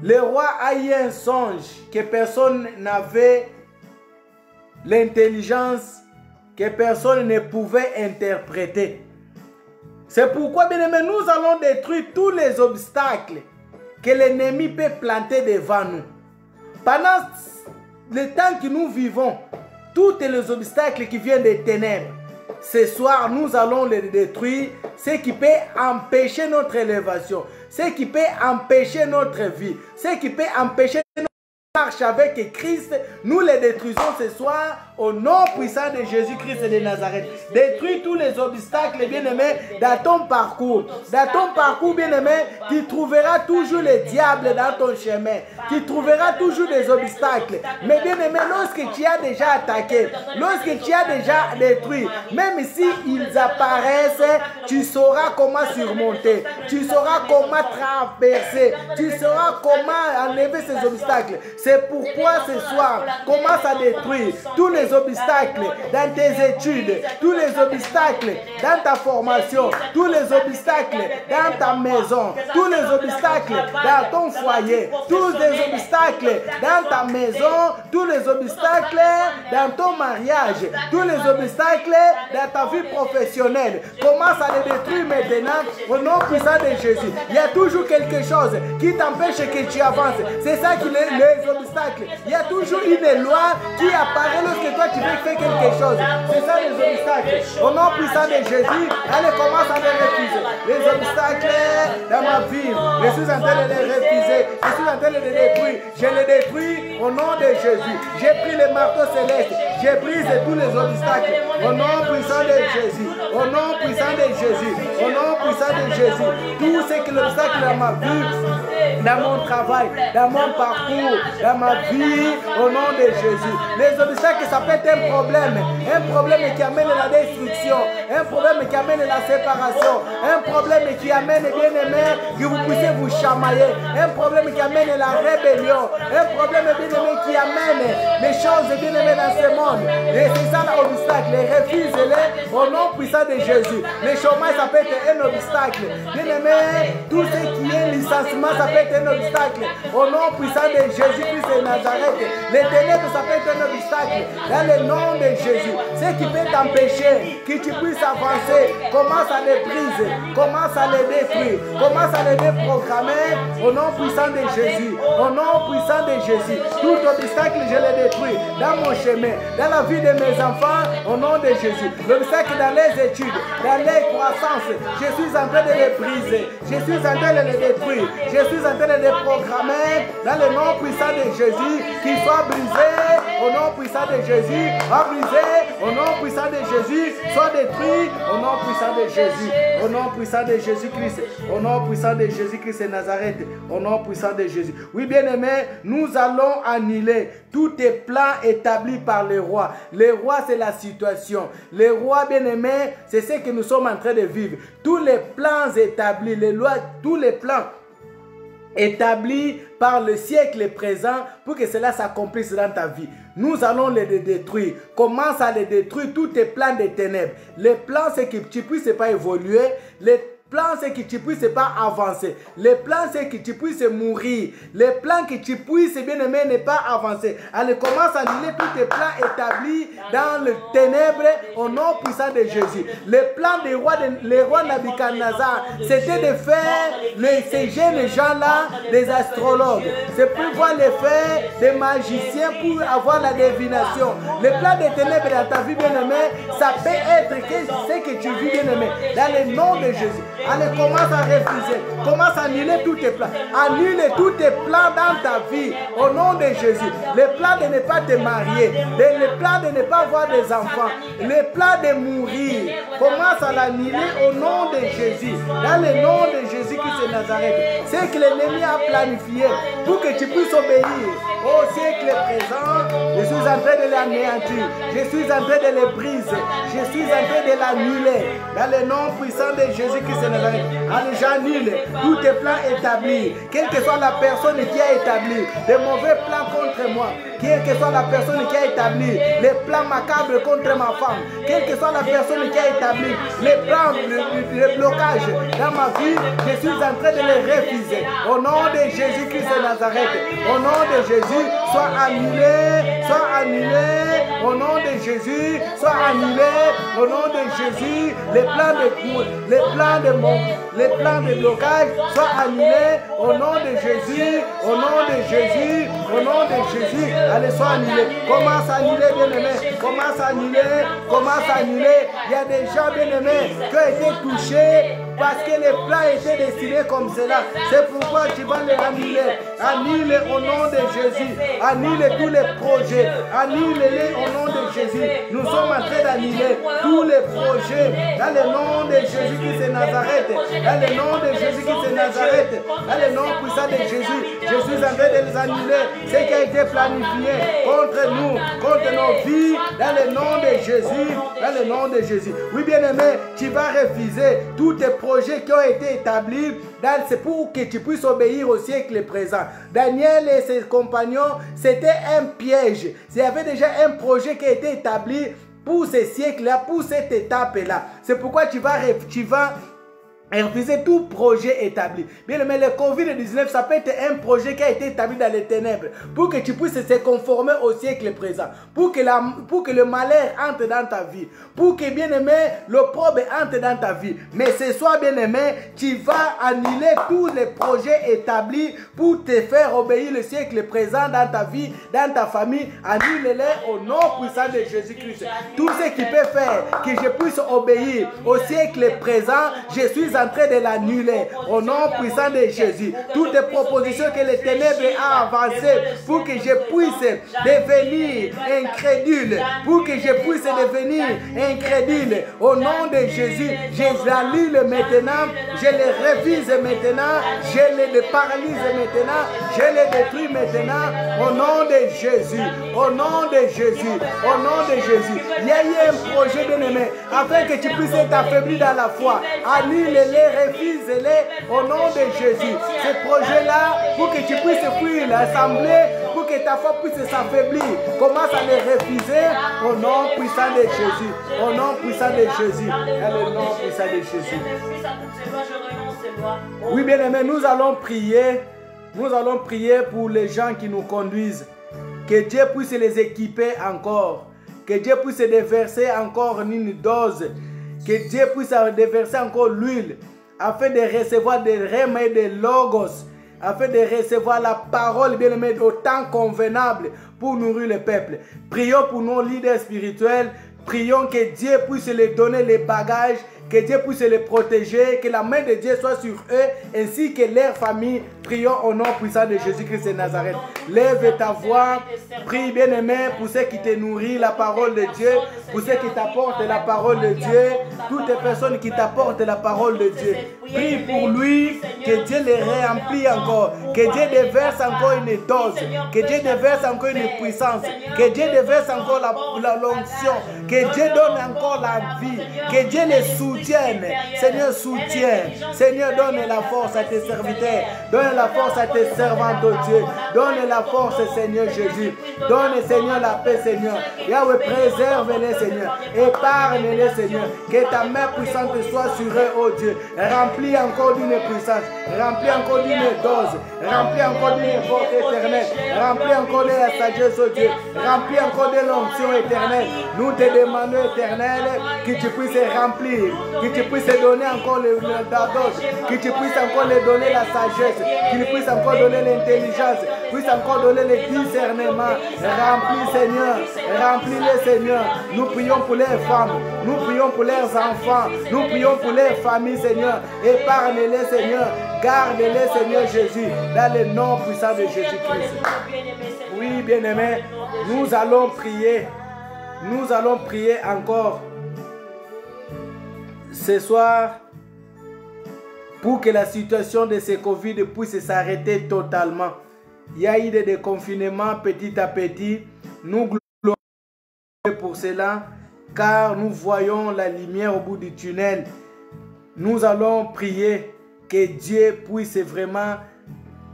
le roi a eu un songe que personne n'avait l'intelligence, que personne ne pouvait interpréter. C'est pourquoi, bien-aimé, nous allons détruire tous les obstacles que l'ennemi peut planter devant nous. Pendant le temps que nous vivons, tous les obstacles qui viennent des ténèbres, ce soir, nous allons les détruire, ce qui peut empêcher notre élévation, ce qui peut empêcher notre vie, ce qui peut empêcher notre marche avec Christ. Nous les détruisons ce soir au nom puissant de Jésus-Christ de Nazareth. Détruis tous les obstacles, bien-aimés, dans ton parcours. Dans ton parcours, bien-aimé, tu trouveras toujours le diable dans ton chemin. Tu trouveras toujours des obstacles. Mais bien-aimé, lorsque tu as déjà attaqué, lorsque tu as déjà détruit, même si ils apparaissent, tu sauras comment surmonter. Tu sauras comment traverser. Tu sauras comment enlever ces obstacles. C'est pourquoi ce soir, commence à détruire tous les obstacles dans tes études, tous les obstacles dans ta formation, tous les obstacles dans ta maison, tous les obstacles dans ton foyer, tous les obstacles dans ta maison, tous les obstacles dans ton mariage, tous les obstacles dans ta vie professionnelle. Commence à les détruire maintenant au nom puissant de Jésus. Il y a toujours quelque chose qui t'empêche que tu avances. C'est ça qui est les obstacles. Il y a toujours une loi qui apparaît lorsque toi tu veux faire quelque chose. C'est ça les obstacles. Au nom puissant de Jésus, allez, commence à les refuser. Les obstacles dans ma vie, je suis en train de les refuser. Je suis en train de les détruire. Je les détruis au nom de Jésus. J'ai pris le marteau céleste. J'ai brisé tous les obstacles. Au nom puissant de Jésus. Au nom puissant de Jésus. Au nom puissant de Jésus. Tout ce que l'obstacle dans ma vie, dans mon travail, dans mon parcours, dans ma vie, au nom de Jésus. Les obstacles, ça peut être un problème qui amène la destruction, un problème qui amène la séparation, un problème qui amène, bien-aimé, que vous puissiez vous chamailler, un problème qui amène la rébellion, un problème, bien-aimé, qui amène les choses, bien-aimé, dans ce monde. Et c'est ça l'obstacle, refuse-les au nom puissant de Jésus. Le chômage, ça peut être un obstacle. Bien-aimé, tout ce qui est licenciement, ça peut être un obstacle. Au nom puissant de Jésus-Christ de Nazareth, les ténèbres, ça peut être un obstacle. Dans le nom de Jésus, ce qui peut t'empêcher que tu puisses avancer, commence à les briser, commence à les détruire, commence à les déprogrammer. Au nom puissant de Jésus, au nom puissant de Jésus, tout obstacle, je les détruis dans mon chemin, dans la vie de mes enfants, au nom de Jésus. L'obstacle dans les études, dans les croissances, je suis en train de les briser, je suis en train de les détruire, je suis en train de les programmer dans le nom puissant de Jésus, qu'ils soient brisés au nom puissant de Jésus, brisés au nom puissant de Jésus, soient détruits au nom puissant de Jésus, au nom puissant de Jésus-Christ, au nom puissant de Jésus-Christ de Nazareth, au nom puissant de Jésus. Oui, bien-aimés, nous allons annuler tous les plans établis par les rois. Les rois, c'est la situation. Les rois, bien-aimés, c'est ce que nous sommes en train de vivre. Tous les plans établis, les lois, tous les plans établis par le siècle présent pour que cela s'accomplisse dans ta vie. Nous allons les détruire. Commence à les détruire, tous tes plans des ténèbres. Les plans, c'est que tu ne puisses pas évoluer. Les plan, c'est que tu puisses pas avancer. Le plan, c'est que tu puisses mourir. Le plan, que tu puisses, bien aimé, ne pas avancer. Elle commence à annuler tous tes plans établis dans le ténèbre au nom puissant de Jésus. Le plan des rois, les rois Nabucodonosor, c'était de faire ces jeunes gens-là des astrologues. C'est pour voir les faits des magiciens pour avoir la divination. Le plan des ténèbres dans ta vie, bien aimé, ça peut être ce que tu vis, bien aimé, dans le nom de Jésus. Allez, commence à refuser, commence à annuler tous tes plans. Annule tous tes plans dans ta vie au nom de Jésus. Le plan de ne pas te marier, le plan de ne pas avoir des enfants, le plan de mourir, commence à l'annuler au nom de Jésus. Dans le nom de Jésus-Christ de Nazareth. C'est que l'ennemi a planifié pour que tu puisses obéir au siècle présent. Je suis en train de l'anéantir. Je suis en train de le briser. Je suis en train de l'annuler. Dans le nom puissant de Jésus-Christ de Nazareth. Allez, j'annule tous tes plans établis. Quelle que soit la personne qui a établi de mauvais plans contre moi. Quelle que soit la personne qui a établi les plans macabres contre ma femme. Quelle que soit la personne qui a établi les plans, le blocage dans ma vie, je suis en train de les refuser. Au nom de Jésus-Christ de Nazareth. Au nom de Jésus, sois annulé, sois annulé. Au nom de Jésus, sois annulé. Au nom de Jésus, les plans de blocage soient annulés. Au nom de Jésus, au nom de Jésus, au nom de Jésus. Allez, sois annulé. Commence à annuler, bien-aimé. Commence à annuler, commence à annuler. Il y a des gens, bien-aimés, qui ont été touchés parce que les plans étaient destinés comme cela. C'est pourquoi tu vas les annuler. Annule au nom de Jésus. Annule tous les projets. Annule-les au nom de Jésus. Nous sommes en train d'annuler tous les projets dans le nom de Jésus-Christ de Nazareth. Dans le nom de Jésus-Christ de Nazareth. Dans le nom puissant de Jésus. Je suis en train de les annuler. Ce qui a été planifié contre nous, contre nos vies, dans le nom de Jésus. Dans le nom de Jésus. Oui, bien-aimé, tu vas refuser tous tes projets qui ont été établis. C'est pour que tu puisses obéir au siècle présent. Daniel et ses compagnons, c'était un piège. Il y avait déjà un projet qui a été établi pour ce siècle-là, pour cette étape-là. C'est pourquoi tu vas refuser tout projet établi. Bien, mais le Covid-19, ça peut être un projet qui a été établi dans les ténèbres pour que tu puisses se conformer au siècle présent, pour que le malheur entre dans ta vie, pour que, bien aimé, l'opprobre entre dans ta vie. Mais ce soir, bien aimé, tu vas annuler tous les projets établis pour te faire obéir le siècle présent dans ta vie, dans ta famille. Annule-les au nom puissant de Jésus-Christ. Tout ce qui peut faire que je puisse obéir au siècle présent, je suis en train de l'annuler au nom puissant de Jésus. Toutes les propositions que les ténèbres a avancées pour que je puisse devenir incrédule, pour que je puisse devenir incrédule, au nom de Jésus, je l'annule maintenant, je les révise maintenant, je les paralyse maintenant, je les détruis maintenant, au nom de Jésus, au nom de Jésus, au nom de Jésus. Il y a eu un projet, bien-aimé, afin que tu puisses être affaibli dans la foi. Annule-les, refuse-les au nom de Jésus. Ce projet-là, pour que tu puisses fuir l'assemblée, pour que ta foi puisse s'affaiblir, commence à les refuser au nom puissant de Jésus. Au nom puissant de Jésus. Dans le nom puissant de Jésus. Oui, bien-aimé, nous allons prier. Nous allons prier pour les gens qui nous conduisent. Que Dieu puisse les équiper encore. Que Dieu puisse déverser encore une dose. Que Dieu puisse déverser encore l'huile afin de recevoir des rèmes et des logos, afin de recevoir la parole bien-aimée au temps convenable pour nourrir le peuple. Prions pour nos leaders spirituels. Prions que Dieu puisse leur donner les bagages, que Dieu puisse les protéger, que la main de Dieu soit sur eux ainsi que leur famille. Prions au nom puissant de Jésus-Christ de Nazareth. Lève ta voix, prie bien-aimé pour ceux qui te nourrissent la parole de Dieu, pour ceux qui t'apportent la parole de Dieu, toutes les personnes qui t'apportent la parole de Dieu. Prie pour lui, que Dieu les remplit encore, que Dieu déverse encore une dose, que Dieu déverse encore une puissance, que Dieu déverse encore l'onction, que Dieu donne encore la vie, que Dieu les soutienne. Seigneur, soutiens. Seigneur, donne la force à tes serviteurs, donne la force à tes servantes, oh Dieu. Donne la force, Seigneur Jésus. Donne, Seigneur, la paix, Seigneur. Yahweh, préserve-les, Seigneur. Épargne-les, Seigneur. Que ta main puissante soit sur eux, oh Dieu. Remplis encore d'une puissance. Remplis encore d'une dose. Remplis encore d'une force éternelle. Remplis encore de la sagesse, oh Dieu. Remplis encore de l'onction éternelle. Nous te demandons, éternel, que tu puisses remplir. Que tu puisses donner encore la dose. Que tu puisses encore leur donner la sagesse. Que tu puisses encore donner l'intelligence. Puisse encore donner le discernement. Remplis, Seigneur. Remplis-les, Seigneur. Nous prions pour les femmes. Nous prions pour leurs enfants. Nous prions pour les familles, Seigneur. Épargne-les, Seigneur. Garde-les, Seigneur Jésus. Dans le nom puissant de Jésus-Christ. Oui, bien-aimés, nous allons prier. Nous allons prier encore ce soir pour que la situation de ce Covid puisse s'arrêter totalement. Il y a eu des déconfinements petit à petit. Nous glorifions pour cela, car nous voyons la lumière au bout du tunnel. Nous allons prier que Dieu puisse vraiment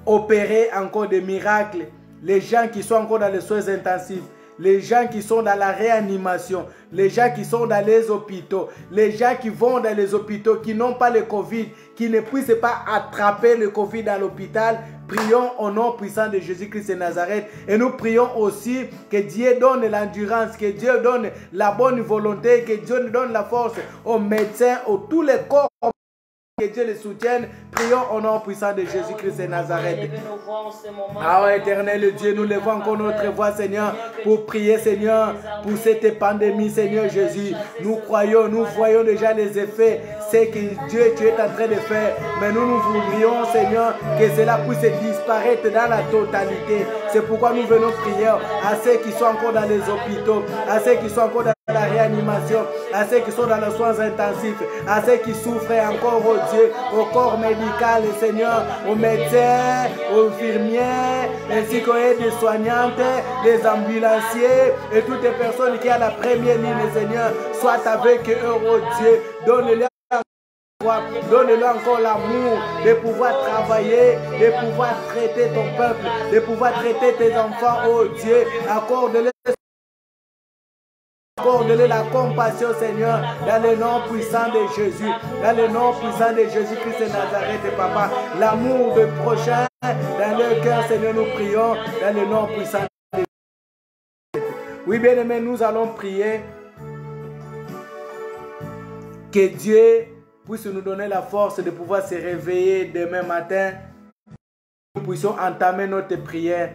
opérer encore des miracles. Les gens qui sont encore dans les soins intensifs, les gens qui sont dans la réanimation, les gens qui sont dans les hôpitaux, les gens qui vont dans les hôpitaux, qui n'ont pas le Covid, qui ne puissent pas attraper le Covid dans l'hôpital. Prions au nom puissant de Jésus-Christ de Nazareth. Et nous prions aussi que Dieu donne l'endurance, que Dieu donne la bonne volonté, que Dieu donne la force aux médecins, à tous les corps. Que Dieu les soutienne. Prions au nom puissant de Jésus-Christ de Nazareth. Ah ouais, éternel Dieu, nous levons encore notre voix, Seigneur, pour prier, Seigneur, pour cette pandémie, Seigneur Jésus. Nous croyons, nous voyons déjà les effets, c'est que Dieu, tu es en train de faire. Mais nous voudrions, Seigneur, que cela puisse disparaître dans la totalité. C'est pourquoi nous venons prier à ceux qui sont encore dans les hôpitaux, à ceux qui sont encore dans la réanimation, à ceux qui sont dans les soins intensifs, à ceux qui souffrent encore, oh Dieu, au corps médical, Seigneur, aux médecins, aux infirmières, ainsi qu'aux aides-soignantes, les ambulanciers et toutes les personnes qui sont à la première ligne, Seigneur, sois avec eux, oh Dieu, donne-leur encore l'amour de pouvoir travailler, de pouvoir traiter ton peuple, de pouvoir traiter tes enfants, oh Dieu, accorde-leur la compassion, Seigneur, dans le nom puissant de Jésus, dans le nom puissant de Jésus-Christ de Nazareth, Papa, l'amour de prochain, dans le cœur, Seigneur, nous prions, dans le nom puissant de Jésus. Oui, bien-aimés, nous allons prier que Dieu puisse nous donner la force de pouvoir se réveiller demain matin, nous puissions entamer notre prière.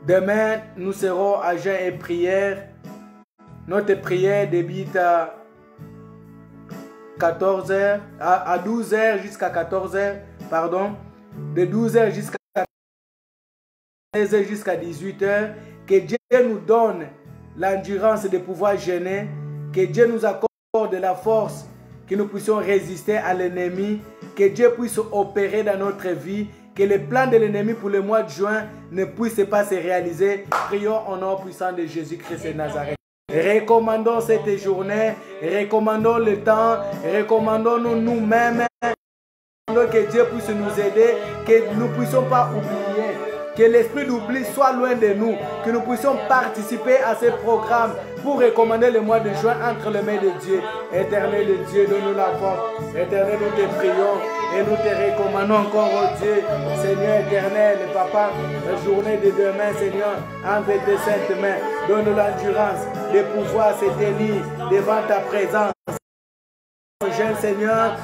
Demain, nous serons à jeûne et prière. Notre prière débute à 14h, à 12h jusqu'à 14h, pardon, de 12h jusqu'à 16h jusqu'à 18h. Que Dieu nous donne l'endurance de pouvoir jeûner, que Dieu nous accorde la force, que nous puissions résister à l'ennemi, que Dieu puisse opérer dans notre vie, que les plans de l'ennemi pour le mois de juin ne puissent pas se réaliser. Prions au nom puissant de Jésus-Christ de Nazareth. Recommandons cette journée, recommandons le temps, recommandons nous-mêmes, que Dieu puisse nous aider, que nous ne puissions pas oublier, que l'esprit d'oubli soit loin de nous, que nous puissions participer à ce programme pour recommander le mois de juin entre les mains de Dieu. Éternel Dieu, donne-nous la force. Éternel, nous te prions et nous te recommandons encore, oh Dieu, Seigneur éternel, Papa, la journée de demain, Seigneur, entre tes saintes mains, donne-nous l'endurance de pouvoir se tenir devant ta présence. Jeune Seigneur,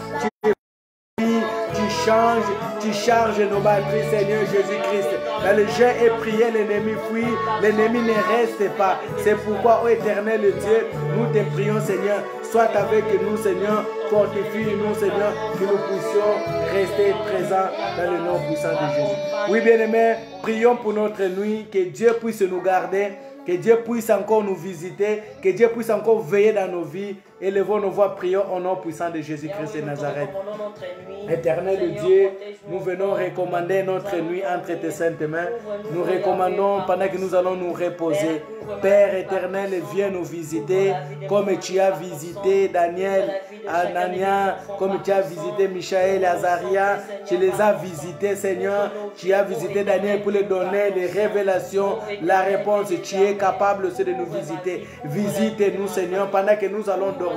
tu charges nos batteries, Seigneur Jésus-Christ. Dans le jeûne et prière, l'ennemi fuit, l'ennemi ne reste pas. C'est pourquoi, ô éternel Dieu, nous te prions, Seigneur, sois avec nous, Seigneur, fortifie-nous, Seigneur, que nous puissions rester présents dans le nom puissant de Jésus. Oui, bien-aimés, prions pour notre nuit, que Dieu puisse nous garder, que Dieu puisse encore nous visiter, que Dieu puisse encore veiller dans nos vies Élevons nos voix, prions au nom puissant de Jésus-Christ de Nazareth. Éternel Dieu, nous venons recommander notre nuit entre tes saintes mains. Nous recommandons pendant que nous allons nous reposer. Père éternel, viens nous visiter comme tu as visité Daniel, Anania, comme tu as visité Michaël, Azaria. Tu les as visités, Seigneur. Tu as visité Daniel pour lui donner les révélations, la réponse. Tu es capable aussi de nous visiter. Visite-nous, Seigneur, pendant que nous allons dormir.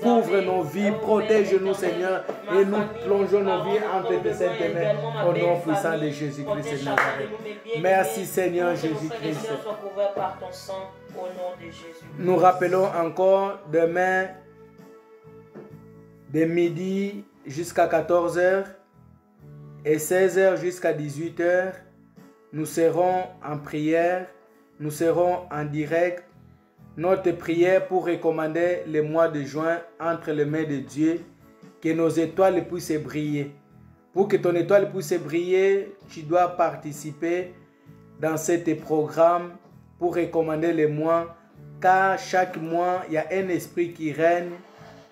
Couvre nos vies, protège-nous, Seigneur, et nous plongeons nos vies entre tes saintes mains au nom puissant de Jésus-Christ de Nazareth. Merci, Seigneur Jésus-Christ. Nous rappelons encore demain, de midi jusqu'à 14h et 16h jusqu'à 18h, nous serons en prière, nous serons en direct. Notre prière pour recommander le mois de juin entre les mains de Dieu, que nos étoiles puissent briller. Pour que ton étoile puisse briller, tu dois participer dans ce programme pour recommander les mois, car chaque mois, il y a un esprit qui règne,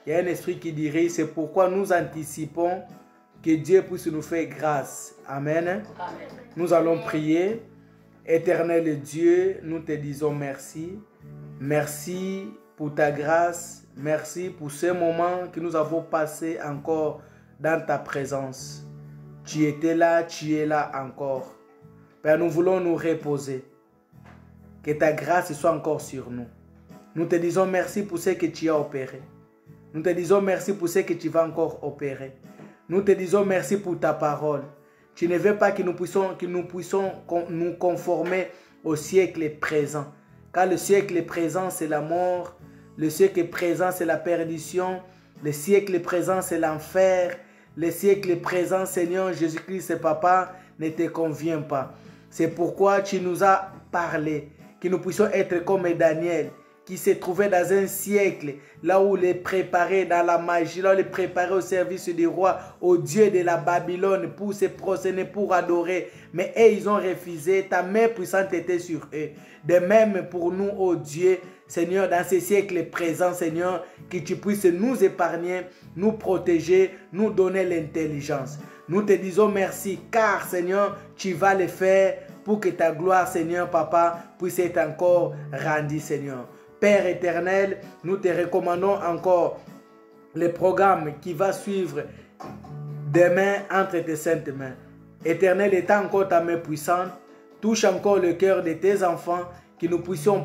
il y a un esprit qui dirige. C'est pourquoi nous anticipons que Dieu puisse nous faire grâce. Amen. Amen. Nous allons prier. Éternel Dieu, nous te disons merci. Merci pour ta grâce. Merci pour ce moment que nous avons passé encore dans ta présence. Tu étais là, tu es là encore. Père, nous voulons nous reposer. Que ta grâce soit encore sur nous. Nous te disons merci pour ce que tu as opéré. Nous te disons merci pour ce que tu vas encore opérer. Nous te disons merci pour ta parole. Tu ne veux pas que nous puissions nous conformer au siècle présent. Car le siècle présent, c'est la mort. Le siècle présent, c'est la perdition. Le siècle présent, c'est l'enfer. Le siècle présent, Seigneur Jésus-Christ, Papa, ne te convient pas. C'est pourquoi tu nous as parlé, que nous puissions être comme Daniel, qui se trouvait dans un siècle, là où les préparait dans la magie, là où les préparait au service du roi, au Dieu de la Babylone, pour se prosterner, pour adorer. Mais eux, ils ont refusé, ta main puissante était sur eux. De même pour nous, ô Dieu, Seigneur, dans ce siècle présent, Seigneur, que tu puisses nous épargner, nous protéger, nous donner l'intelligence. Nous te disons merci, car Seigneur, tu vas le faire pour que ta gloire, Seigneur, Papa, puisse être encore rendue, Seigneur. Père éternel, nous te recommandons encore le programme qui va suivre demain entre tes saintes mains. Éternel, étant encore ta main puissante, touche encore le cœur de tes enfants, que nous puissions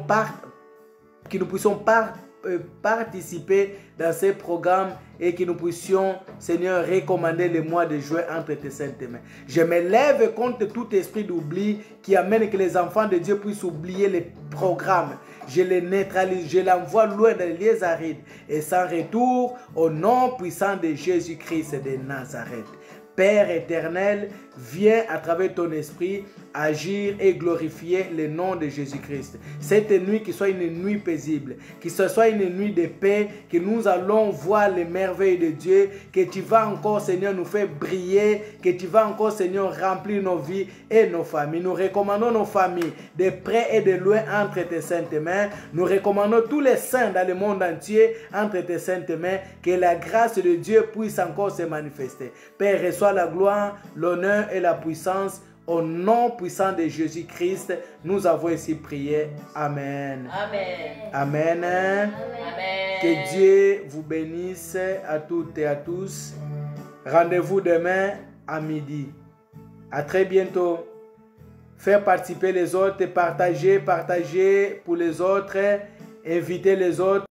participer dans ces programmes et que nous puissions, Seigneur, recommander le mois de juin entre tes saintes mains. Je me lève contre tout esprit d'oubli qui amène que les enfants de Dieu puissent oublier les programmes. Je les neutralise, je l'envoie loin dans les lieux arides et sans retour au nom puissant de Jésus-Christ de Nazareth. Père éternel, viens à travers ton esprit agir et glorifier le nom de Jésus-Christ. Cette nuit qui soit une nuit paisible, que ce soit une nuit de paix, que nous allons voir les merveilles de Dieu, que tu vas encore, Seigneur, nous faire briller, que tu vas encore, Seigneur, remplir nos vies et nos familles. Nous recommandons nos familles de près et de loin entre tes saintes mains. Nous recommandons tous les saints dans le monde entier entre tes saintes mains, que la grâce de Dieu puisse encore se manifester. Père, reçois la gloire, l'honneur et la puissance. Au nom puissant de Jésus-Christ, nous avons ici prié. Amen. Amen. Amen. Amen. Que Dieu vous bénisse à toutes et à tous. Rendez-vous demain à midi. À très bientôt. Faire participer les autres, partager pour les autres, inviter les autres.